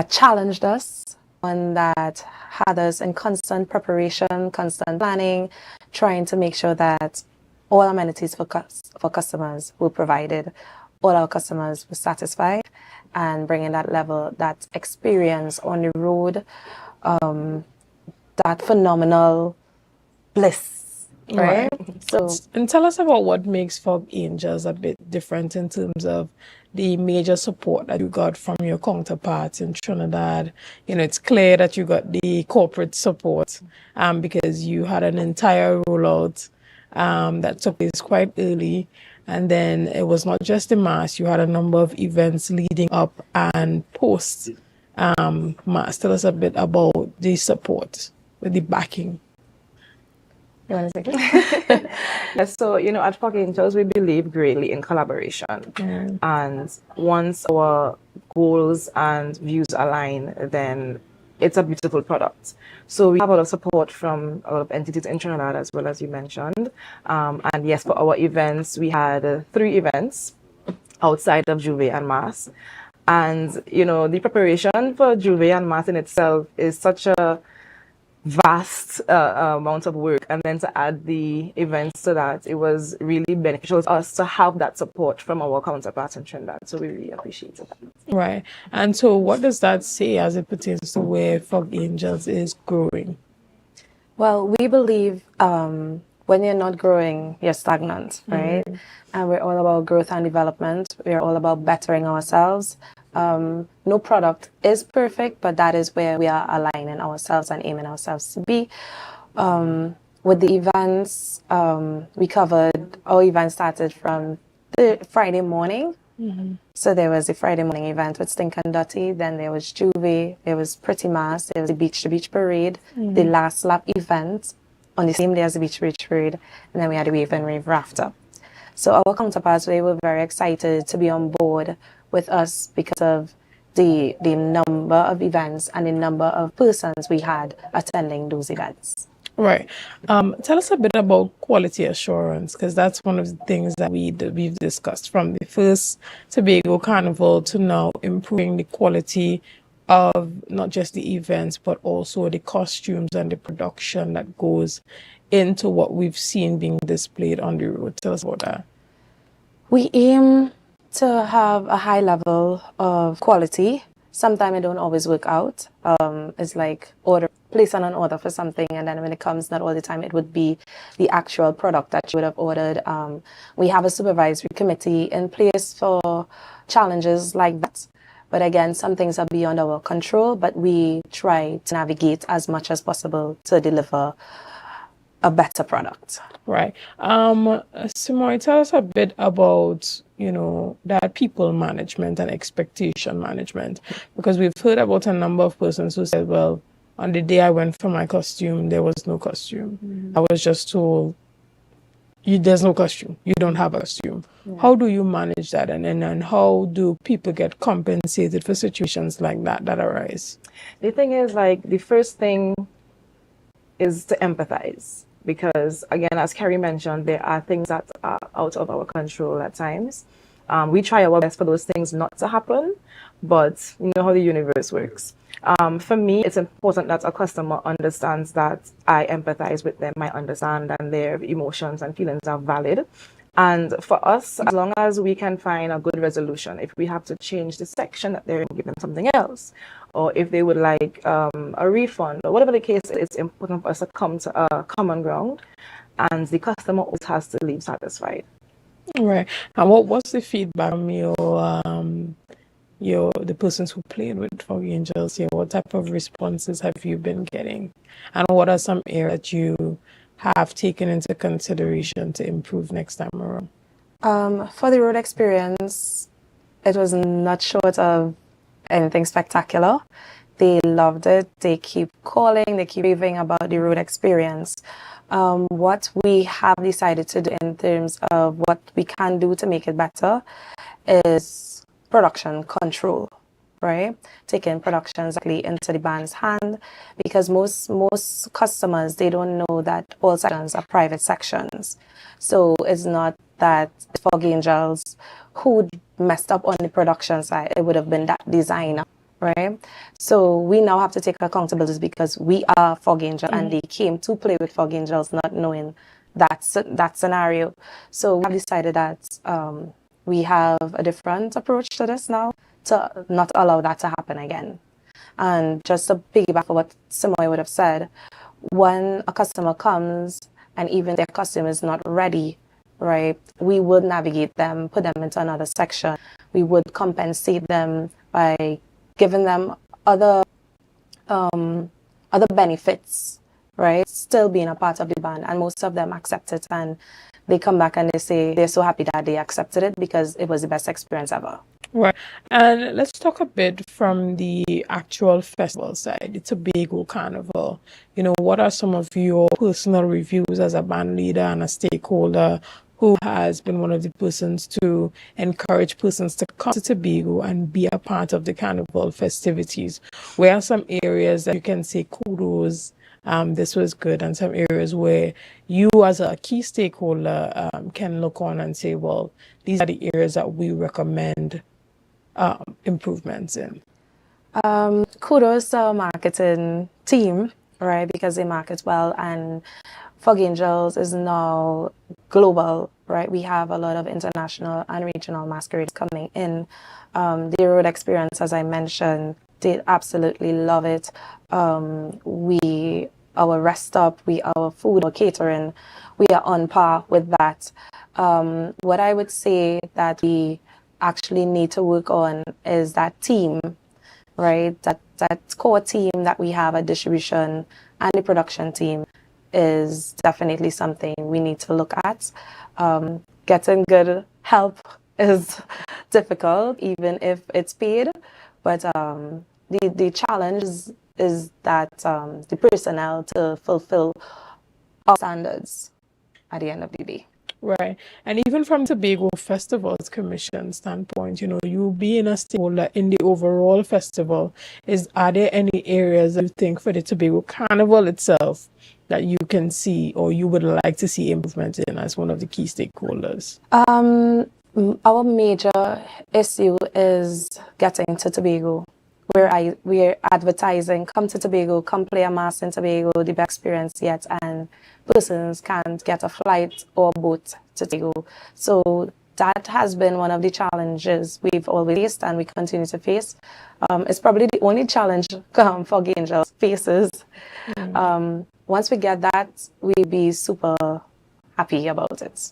challenged us, one that had us in constant preparation, constant planning, trying to make sure that all amenities for customers were provided, all our customers were satisfied, and bringing that level, that experience on the road, that phenomenal bliss. Right. So, and tell us about what makes Fog Angels a bit different in terms of the major support that you got from your counterparts in Trinidad. You know, it's clear that you got the corporate support because you had an entire rollout that took place quite early. And then it was not just the mass, you had a number of events leading up and post mass. Tell us a bit about the support with the backing. You want to take it? Yes, so, at Fog Angels, we believe greatly in collaboration. And once our goals and views align, then it's a beautiful product. So we have a lot of support from a lot of entities in Trinidad, as well as you mentioned. And yes, for our events, we had 3 events outside of Juve and Mass. And, the preparation for Juve and Mass in itself is such a vast amount of work, and then to add the events to that, it was really beneficial to us to have that support from our counterparts in Trinidad. So we really appreciated that. Right. And so what does that say as it pertains to where Fog Angels is growing? Well, we believe when you're not growing, you're stagnant, right? And we're all about growth and development. We're all about bettering ourselves. No product is perfect, but that is where we are aligning ourselves and aiming ourselves to be. With the events, we covered, our event started from the Friday morning. So there was the Friday morning event with Stink and Dirty, then there was Juve, there was Pretty Mass, there was the Beach to Beach Parade, the last lap event on the same day as the Beach to Beach Parade, and then we had the Wave and Rave Rafter. So our counterparts, they were very excited to be on board with us because of the number of events and the number of persons we had attending those events. Right. Tell us a bit about quality assurance, because that's one of the things that we've discussed from the first Tobago Carnival to now, improving the quality of not just the events, but also the costumes and the production that goes into what we've seen being displayed on the road. Tell us about that. We aim to have a high level of quality. Sometimes it don't always work out. It's like placing an order for something, and then when it comes, not all the time, it would be the actual product that you would have ordered. We have a supervisory committee in place for challenges like that. But again, some things are beyond our control, but we try to navigate as much as possible to deliver a better product. Right. Simoy, tell us a bit about, that people management and expectation management, because we've heard about a number of persons who said, well, On the day I went for my costume, there was no costume. I was just told, there's no costume. You don't have a costume. Yeah. How do you manage that? And how do people get compensated for situations like that arise? The thing is, like, the first thing is to empathize. Because, again, as Kerry mentioned, there are things that are out of our control at times. We try our best for those things not to happen, but you know how the universe works. For me, it's important that a customer understands that I empathize with them, I understand, and their emotions and feelings are valid. And for us, as long as we can find a good resolution, if we have to change the section that they're in, give them something else, or if they would like a refund, or whatever the case, it's important for us to come to a common ground, and the customer always has to leave satisfied. Right. And what was the feedback from the persons who played with Fog Angels here? What type of responses have you been getting? And what are some areas that you have taken into consideration to improve next time around? For the road experience, it was not short of anything spectacular. They loved it. They keep calling, they keep raving about the road experience. What we have decided to do in terms of what we can do to make it better is production control, right? Taking productions actually into the band's hand, because most customers, they don't know that all sections are private sections. So it's not that Fog Angels who messed up on the production side, it would have been that designer, right? So we now have to take accountability because we are Fog Angel and they came to play with Fog Angels not knowing that scenario. So we have decided that we have a different approach to this now to not allow that to happen again. And just to piggyback on what Simoy would have said, when a customer comes and even their costume is not ready, right, we would navigate them, put them into another section. We would compensate them by giving them other benefits, right, still being a part of the band. And most of them accept it, and they come back and they say they're so happy that they accepted it because it was the best experience ever. Right. And let's talk a bit from the actual festival side, the Tobago Carnival. You know, what are some of your personal reviews as a band leader and a stakeholder who has been one of the persons to encourage persons to come to Tobago and be a part of the carnival festivities? Where are some areas that you can say kudos, this was good, and some areas where you as a key stakeholder can look on and say, well, these are the areas that we recommend improvements in? Kudos to our marketing team, right, because they market well, and Fog Angels is now global, right? We have a lot of international and regional masquerades coming in. The road experience, as I mentioned, they absolutely love it. Our rest stop, our food, our catering, we are on par with that. What I would say that we actually need to work on is that team, right? That core team that we have at distribution and the production team is definitely something we need to look at. Getting good help is difficult, even if it's paid, but the challenge is that the personnel to fulfill our standards at the end of the day. Right. And even from Tobago Festival's Commission standpoint, you know, you being a stakeholder in the overall festival, are there any areas that you think for the Tobago Carnival itself that you can see or you would like to see improvement in as one of the key stakeholders? Our major issue is getting to Tobago. We're advertising, come to Tobago, come play a mass in Tobago, the best experience yet, and persons can't get a flight or boat to Tobago. So that has been one of the challenges we've always faced and we continue to face. It's probably the only challenge Fog Angels faces. Once we get that, we'll be super happy about it.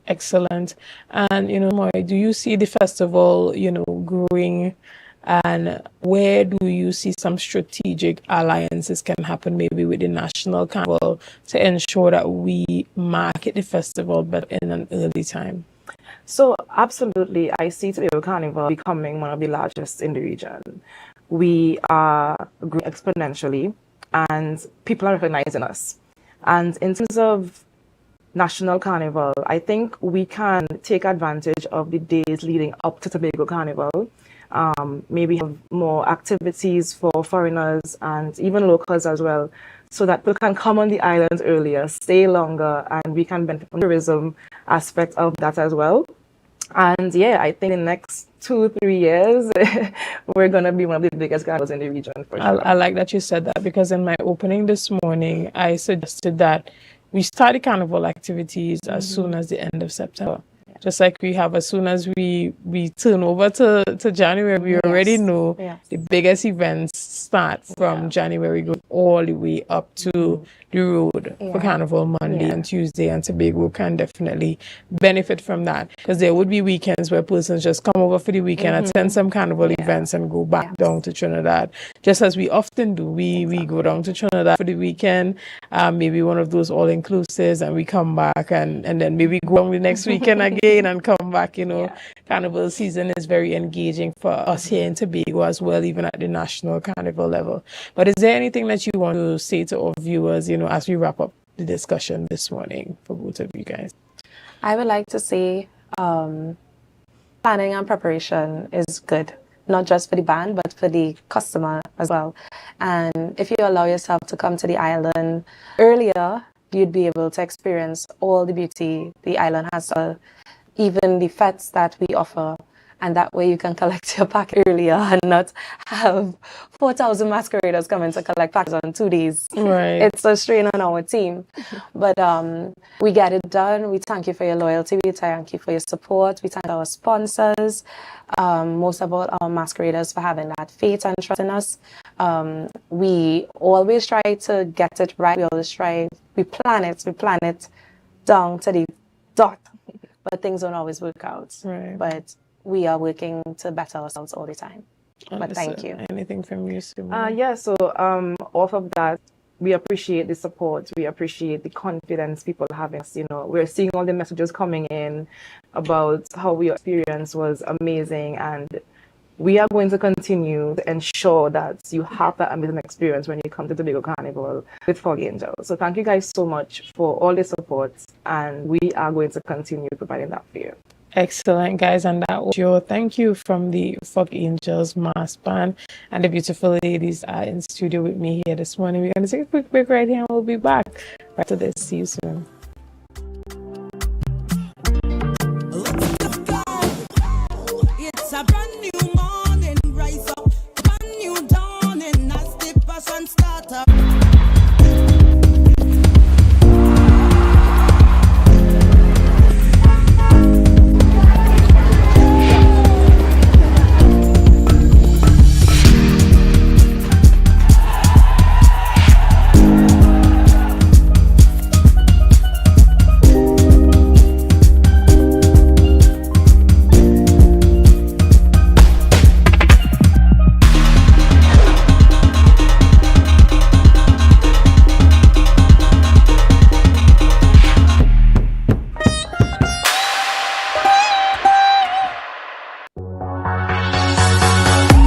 Excellent. And, you know, Moy, do you see the festival, you know, growing? And where do you see some strategic alliances can happen maybe with the National Carnival to ensure that we market the festival but in an early time? So absolutely, I see Tobago Carnival becoming one of the largest in the region. We are growing exponentially. and people are recognizing us. And in terms of National Carnival, I think we can take advantage of the days leading up to Tobago Carnival. Maybe have more activities for foreigners and even locals as well, so that people can come on the islands earlier, stay longer, and we can benefit from the tourism aspect of that as well. And yeah, I think in the next 2-3 years, we're going to be one of the biggest carnivals in the region for sure. I like that you said that, because in my opening this morning, I suggested that we start the carnival activities as soon as the end of September. Just like we have, as soon as we turn over to January, we already know the biggest events start from January, go all the way up to the road for Carnival Monday and Tuesday, and Tobago can definitely benefit from that, because there would be weekends where persons just come over for the weekend, attend some carnival events, and go back down to Trinidad, just as we often do. We go down to Trinidad for the weekend, maybe one of those all-inclusives, and we come back, and then maybe go on the next weekend again and come back. Carnival season is very engaging for us here in Tobago as well, even at the national carnival level. But is there anything that you want to say to our viewers, as we wrap up the discussion this morning for both of you guys? I would like to say planning and preparation is good, not just for the band, but for the customer as well. And if you allow yourself to come to the island earlier, you'd be able to experience all the beauty the island has, even the fetes that we offer. And that way you can collect your pack earlier and not have 4,000 masqueraders coming to collect packs on 2 days. Right. It's a strain on our team. But we get it done. We thank you for your loyalty. We thank you for your support. We thank our sponsors, most of all our masqueraders, for having that faith and trust in us. We always try to get it right. We always try, we plan it down to the dot. But things don't always work out. Right. But we are working to better ourselves all the time. But thank you. Anything from you, Simone? So off of that, we appreciate the support. We appreciate the confidence people have in us. We're seeing all the messages coming in about how your experience was amazing, and we are going to continue to ensure that you have that amazing experience when you come to Tobago Carnival with Fog Angels. So thank you guys so much for all the support, and we are going to continue providing that for you. Excellent, guys. And that was your thank you from the Fog Angels Mass Band, and the beautiful ladies are in studio with me here this morning. We're going to take a quick break right here, and we'll be back right after this. See you soon. It's a brand new morning, rise up, brand new dawning, as the passion start up.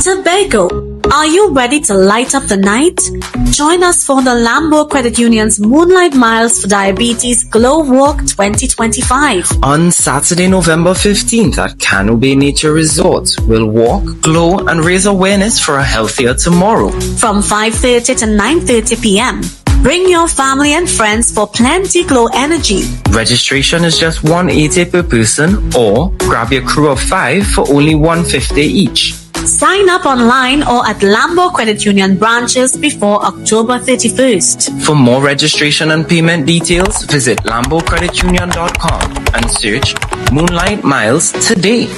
Tobago, are you ready to light up the night? Join us for the Lambo Credit Union's Moonlight Miles for Diabetes Glow Walk 2025. On Saturday, November 15th at Cano Bay Nature Resort, we'll walk, glow, and raise awareness for a healthier tomorrow. From 5:30 to 9:30 p.m. Bring your family and friends for plenty glow energy. Registration is just $180 per person, or grab your crew of 5 for only $150 each. Sign up online or at Lambo Credit Union branches before October 31st. For more registration and payment details, visit lambocreditunion.com and search Moonlight Miles today.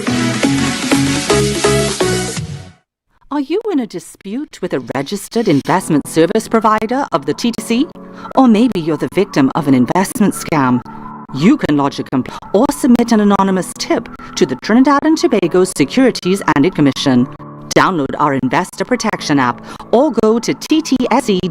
Are you in a dispute with a registered investment service provider of the TTC? Or maybe you're the victim of an investment scam? You can lodge a complaint or submit an anonymous tip to the Trinidad and Tobago Securities and Exchange Commission. Download our Investor Protection app or go to ttsc.org.tt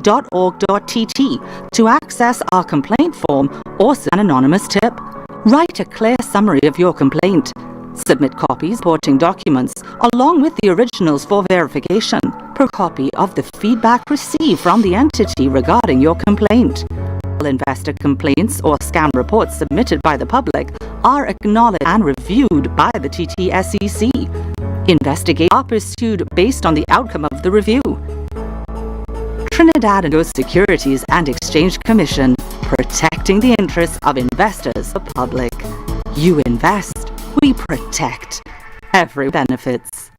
to access our complaint form or send an anonymous tip. Write a clear summary of your complaint. Submit copies supporting documents along with the originals for verification. Per copy of the feedback received from the entity regarding your complaint. All investor complaints or scam reports submitted by the public are acknowledged and reviewed by the TTSEC. Investigations are pursued based on the outcome of the review. Trinidad and Tobago Securities and Exchange Commission, protecting the interests of investors, the public. You invest, we protect. Every benefits.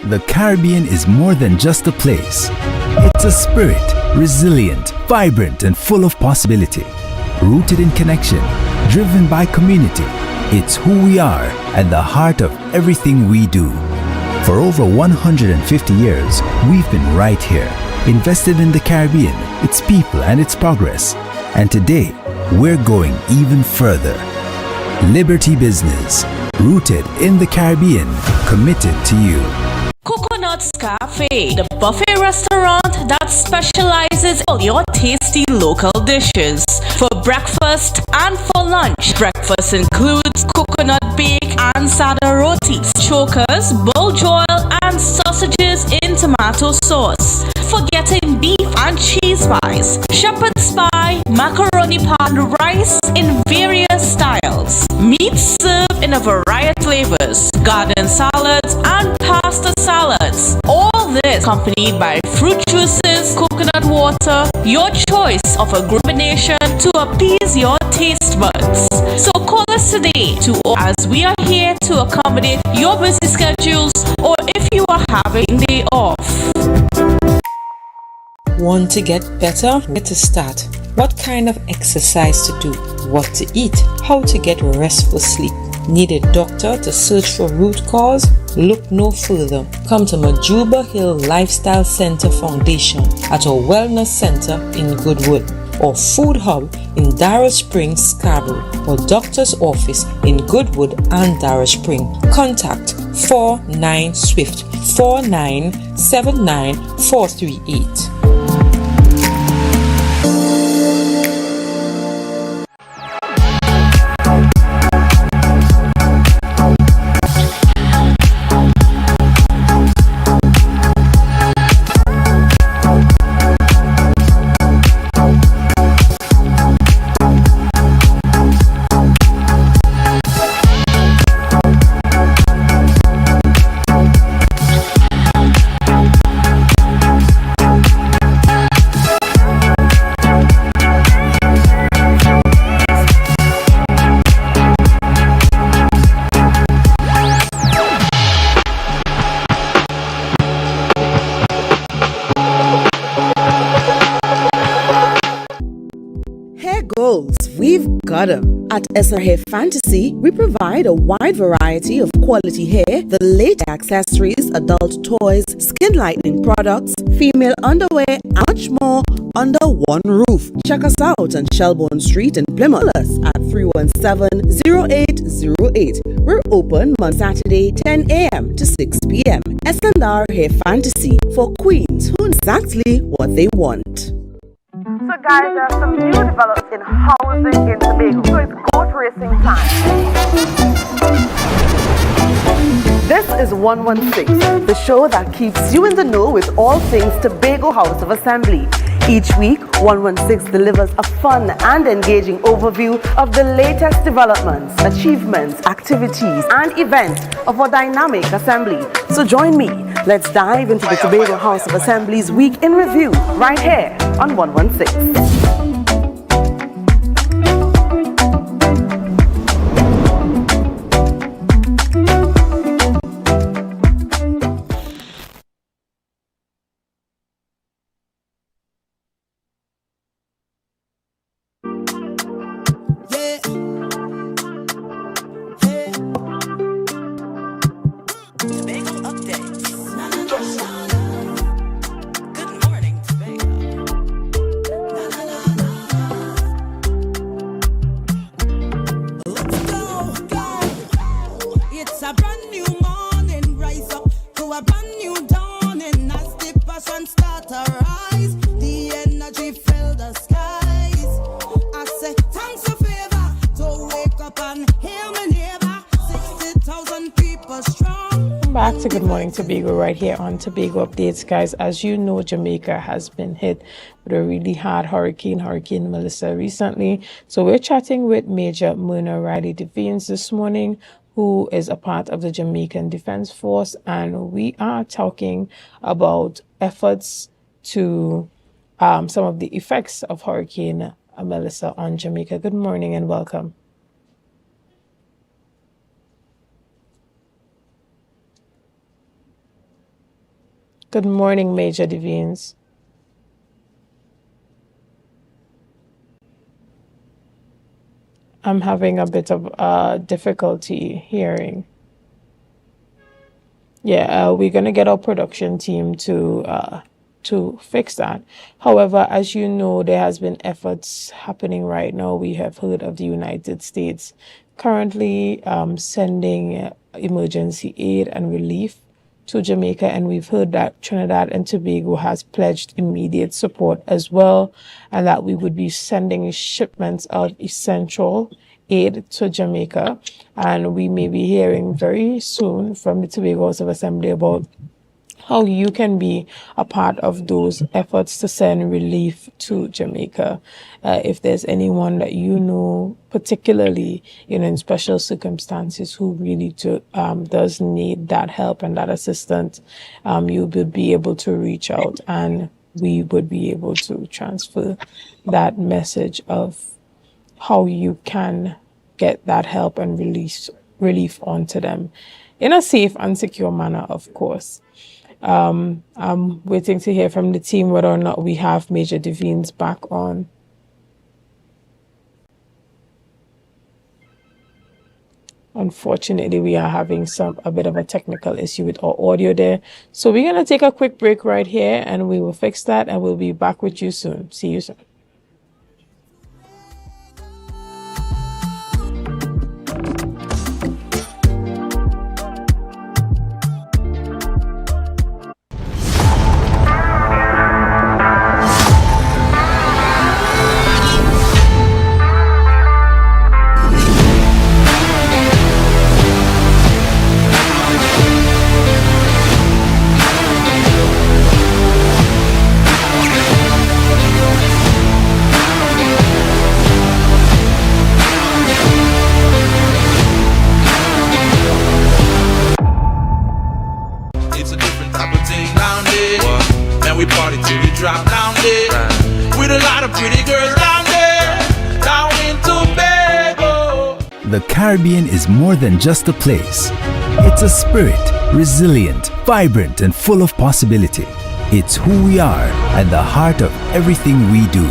The Caribbean is more than just a place. It's a spirit, resilient, vibrant, and full of possibility. Rooted in connection, driven by community. It's who we are at the heart of everything we do. For over 150 years, we've been right here, invested in the Caribbean, its people, and its progress. And today, we're going even further. Liberty Business, rooted in the Caribbean, committed to you. Coconut's Cafe, the buffet restaurant that specializes in all your tasty local dishes. For breakfast and for lunch, breakfast includes coconut bake and sada rotis, chokers, bull joil, and sausages in tomato sauce. For getting beef and cheese pies, shepherd's pie, macaroni pan, rice in various styles, meat served in a variety of flavors, garden salads, and pasta salads. All this accompanied by fruit juices, coconut water, your choice of a combination to appease your taste buds. So call us today as we are here to accommodate your busy schedules, or if you are having a day off. Want to get better? Where to start? What kind of exercise to do? What to eat? How to get restful sleep? Need a doctor to search for root cause? Look no further. Come to Majuba Hill Lifestyle Center Foundation at our Wellness Center in Goodwood, or Food Hub in Darrow Springs, Scarborough, or Doctor's Office in Goodwood and Darrow Spring. Contact 49 Swift 4979 438. got 'em. At SR Hair Fantasy, we provide a wide variety of quality hair, the latest accessories, adult toys, skin lightening products, female underwear, and much more under one roof. Check us out on Shelbourne Street in Plymouth at 317-0808. We're open Monday, Saturday, 10 a.m. to 6 p.m. S&R Hair Fantasy for queens who know exactly what they want. So guys, there are some new developments in housing in Tobago. So it's goat racing time. This is 116, the show that keeps you in the know with all things Tobago House of Assembly. Each week, 116 delivers a fun and engaging overview of the latest developments, achievements, activities, and events of our dynamic assembly. So join me. Let's dive into the Tobago House of Assembly's week in review right here on 116. Back to Good Morning Tobago right here on Tobago Updates, guys. As you know, Jamaica has been hit with a really hard Hurricane Melissa recently. So we're chatting with Major Myrna Riley Devines this morning, who is a part of the Jamaican Defense Force, and we are talking about efforts to some of the effects of Hurricane Melissa on Jamaica. Good morning and welcome. Good morning, Major Devines. I'm having a bit of difficulty hearing. Yeah, we're going to get our production team to fix that. However, as you know, there has been efforts happening right now. We have heard of the United States currently sending emergency aid and relief to Jamaica, and we've heard that Trinidad and Tobago has pledged immediate support as well, and that we would be sending shipments of essential aid to Jamaica. And we may be hearing very soon from the Tobago House of Assembly about how you can be a part of those efforts to send relief to Jamaica. If there's anyone that you know, particularly in special circumstances, who really does need that help and that assistance, you would be able to reach out, and we would be able to transfer that message of how you can get that help and relief onto them in a safe and secure manner, of course. I'm waiting to hear from the team whether or not we have Major Devines back on. Unfortunately, we are having a bit of a technical issue with our audio there. So we're going to take a quick break right here, and we will fix that, and we'll be back with you soon. See you soon. The Caribbean is more than just a place. It's a spirit, resilient, vibrant, and full of possibility. It's who we are and the heart of everything we do.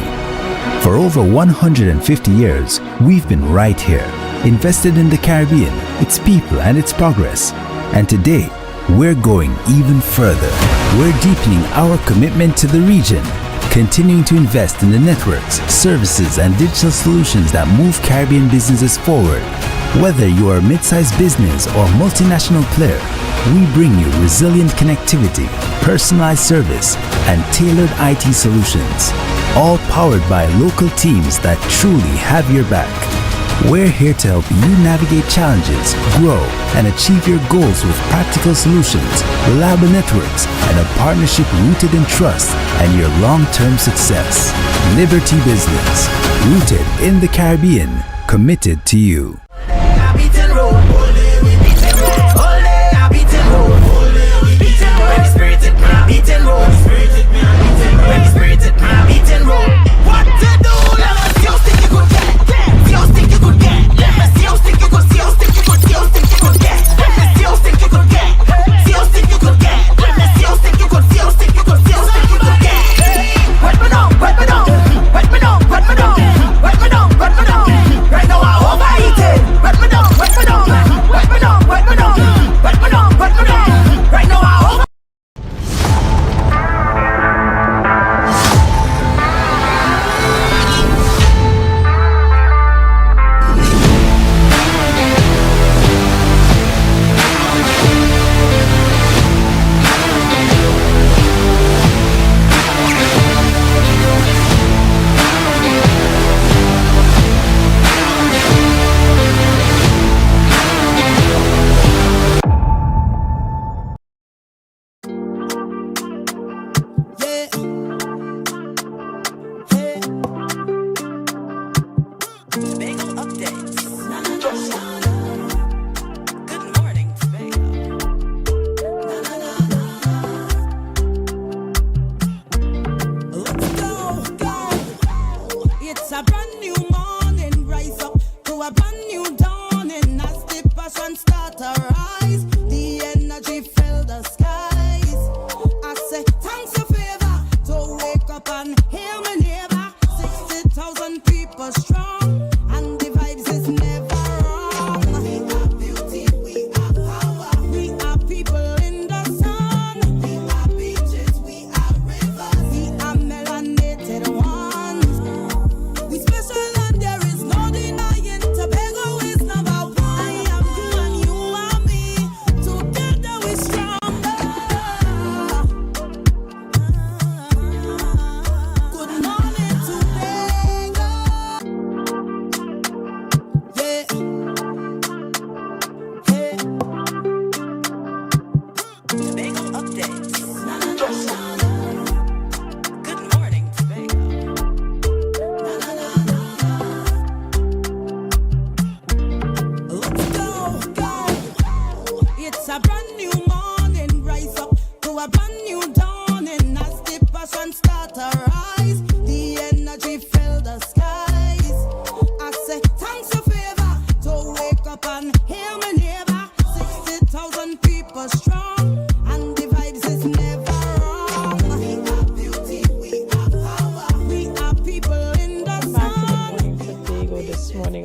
For over 150 years, we've been right here, invested in the Caribbean, its people and its progress. And today, we're going even further. We're deepening our commitment to the region, continuing to invest in the networks, services and digital solutions that move Caribbean businesses forward. Whether you are a mid-sized business or multinational player, we bring you resilient connectivity, personalized service, and tailored IT solutions, all powered by local teams that truly have your back. We're here to help you navigate challenges, grow, and achieve your goals with practical solutions, reliable networks, and a partnership rooted in trust and your long-term success. Liberty Business, rooted in the Caribbean, committed to you.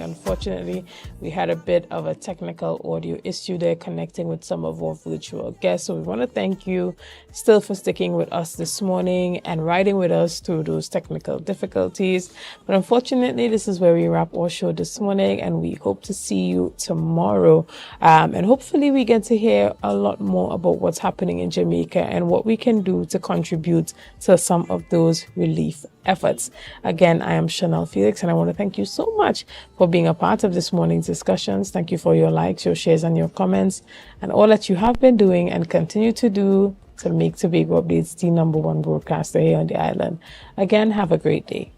Unfortunately, we had a bit of a technical audio issue there connecting with some of our virtual guests. So we want to thank you still for sticking with us this morning and riding with us through those technical difficulties. But unfortunately, this is where we wrap our show this morning, and we hope to see you tomorrow. And hopefully we get to hear a lot more about what's happening in Jamaica and what we can do to contribute to some of those relief efforts. Again, I am Chanel Felix, and I want to thank you so much for being a part of this morning's discussions. Thank you for your likes, your shares, and your comments, and all that you have been doing and continue to do to make Tobago Updates the #1 broadcaster here on the island. Again, have a great day.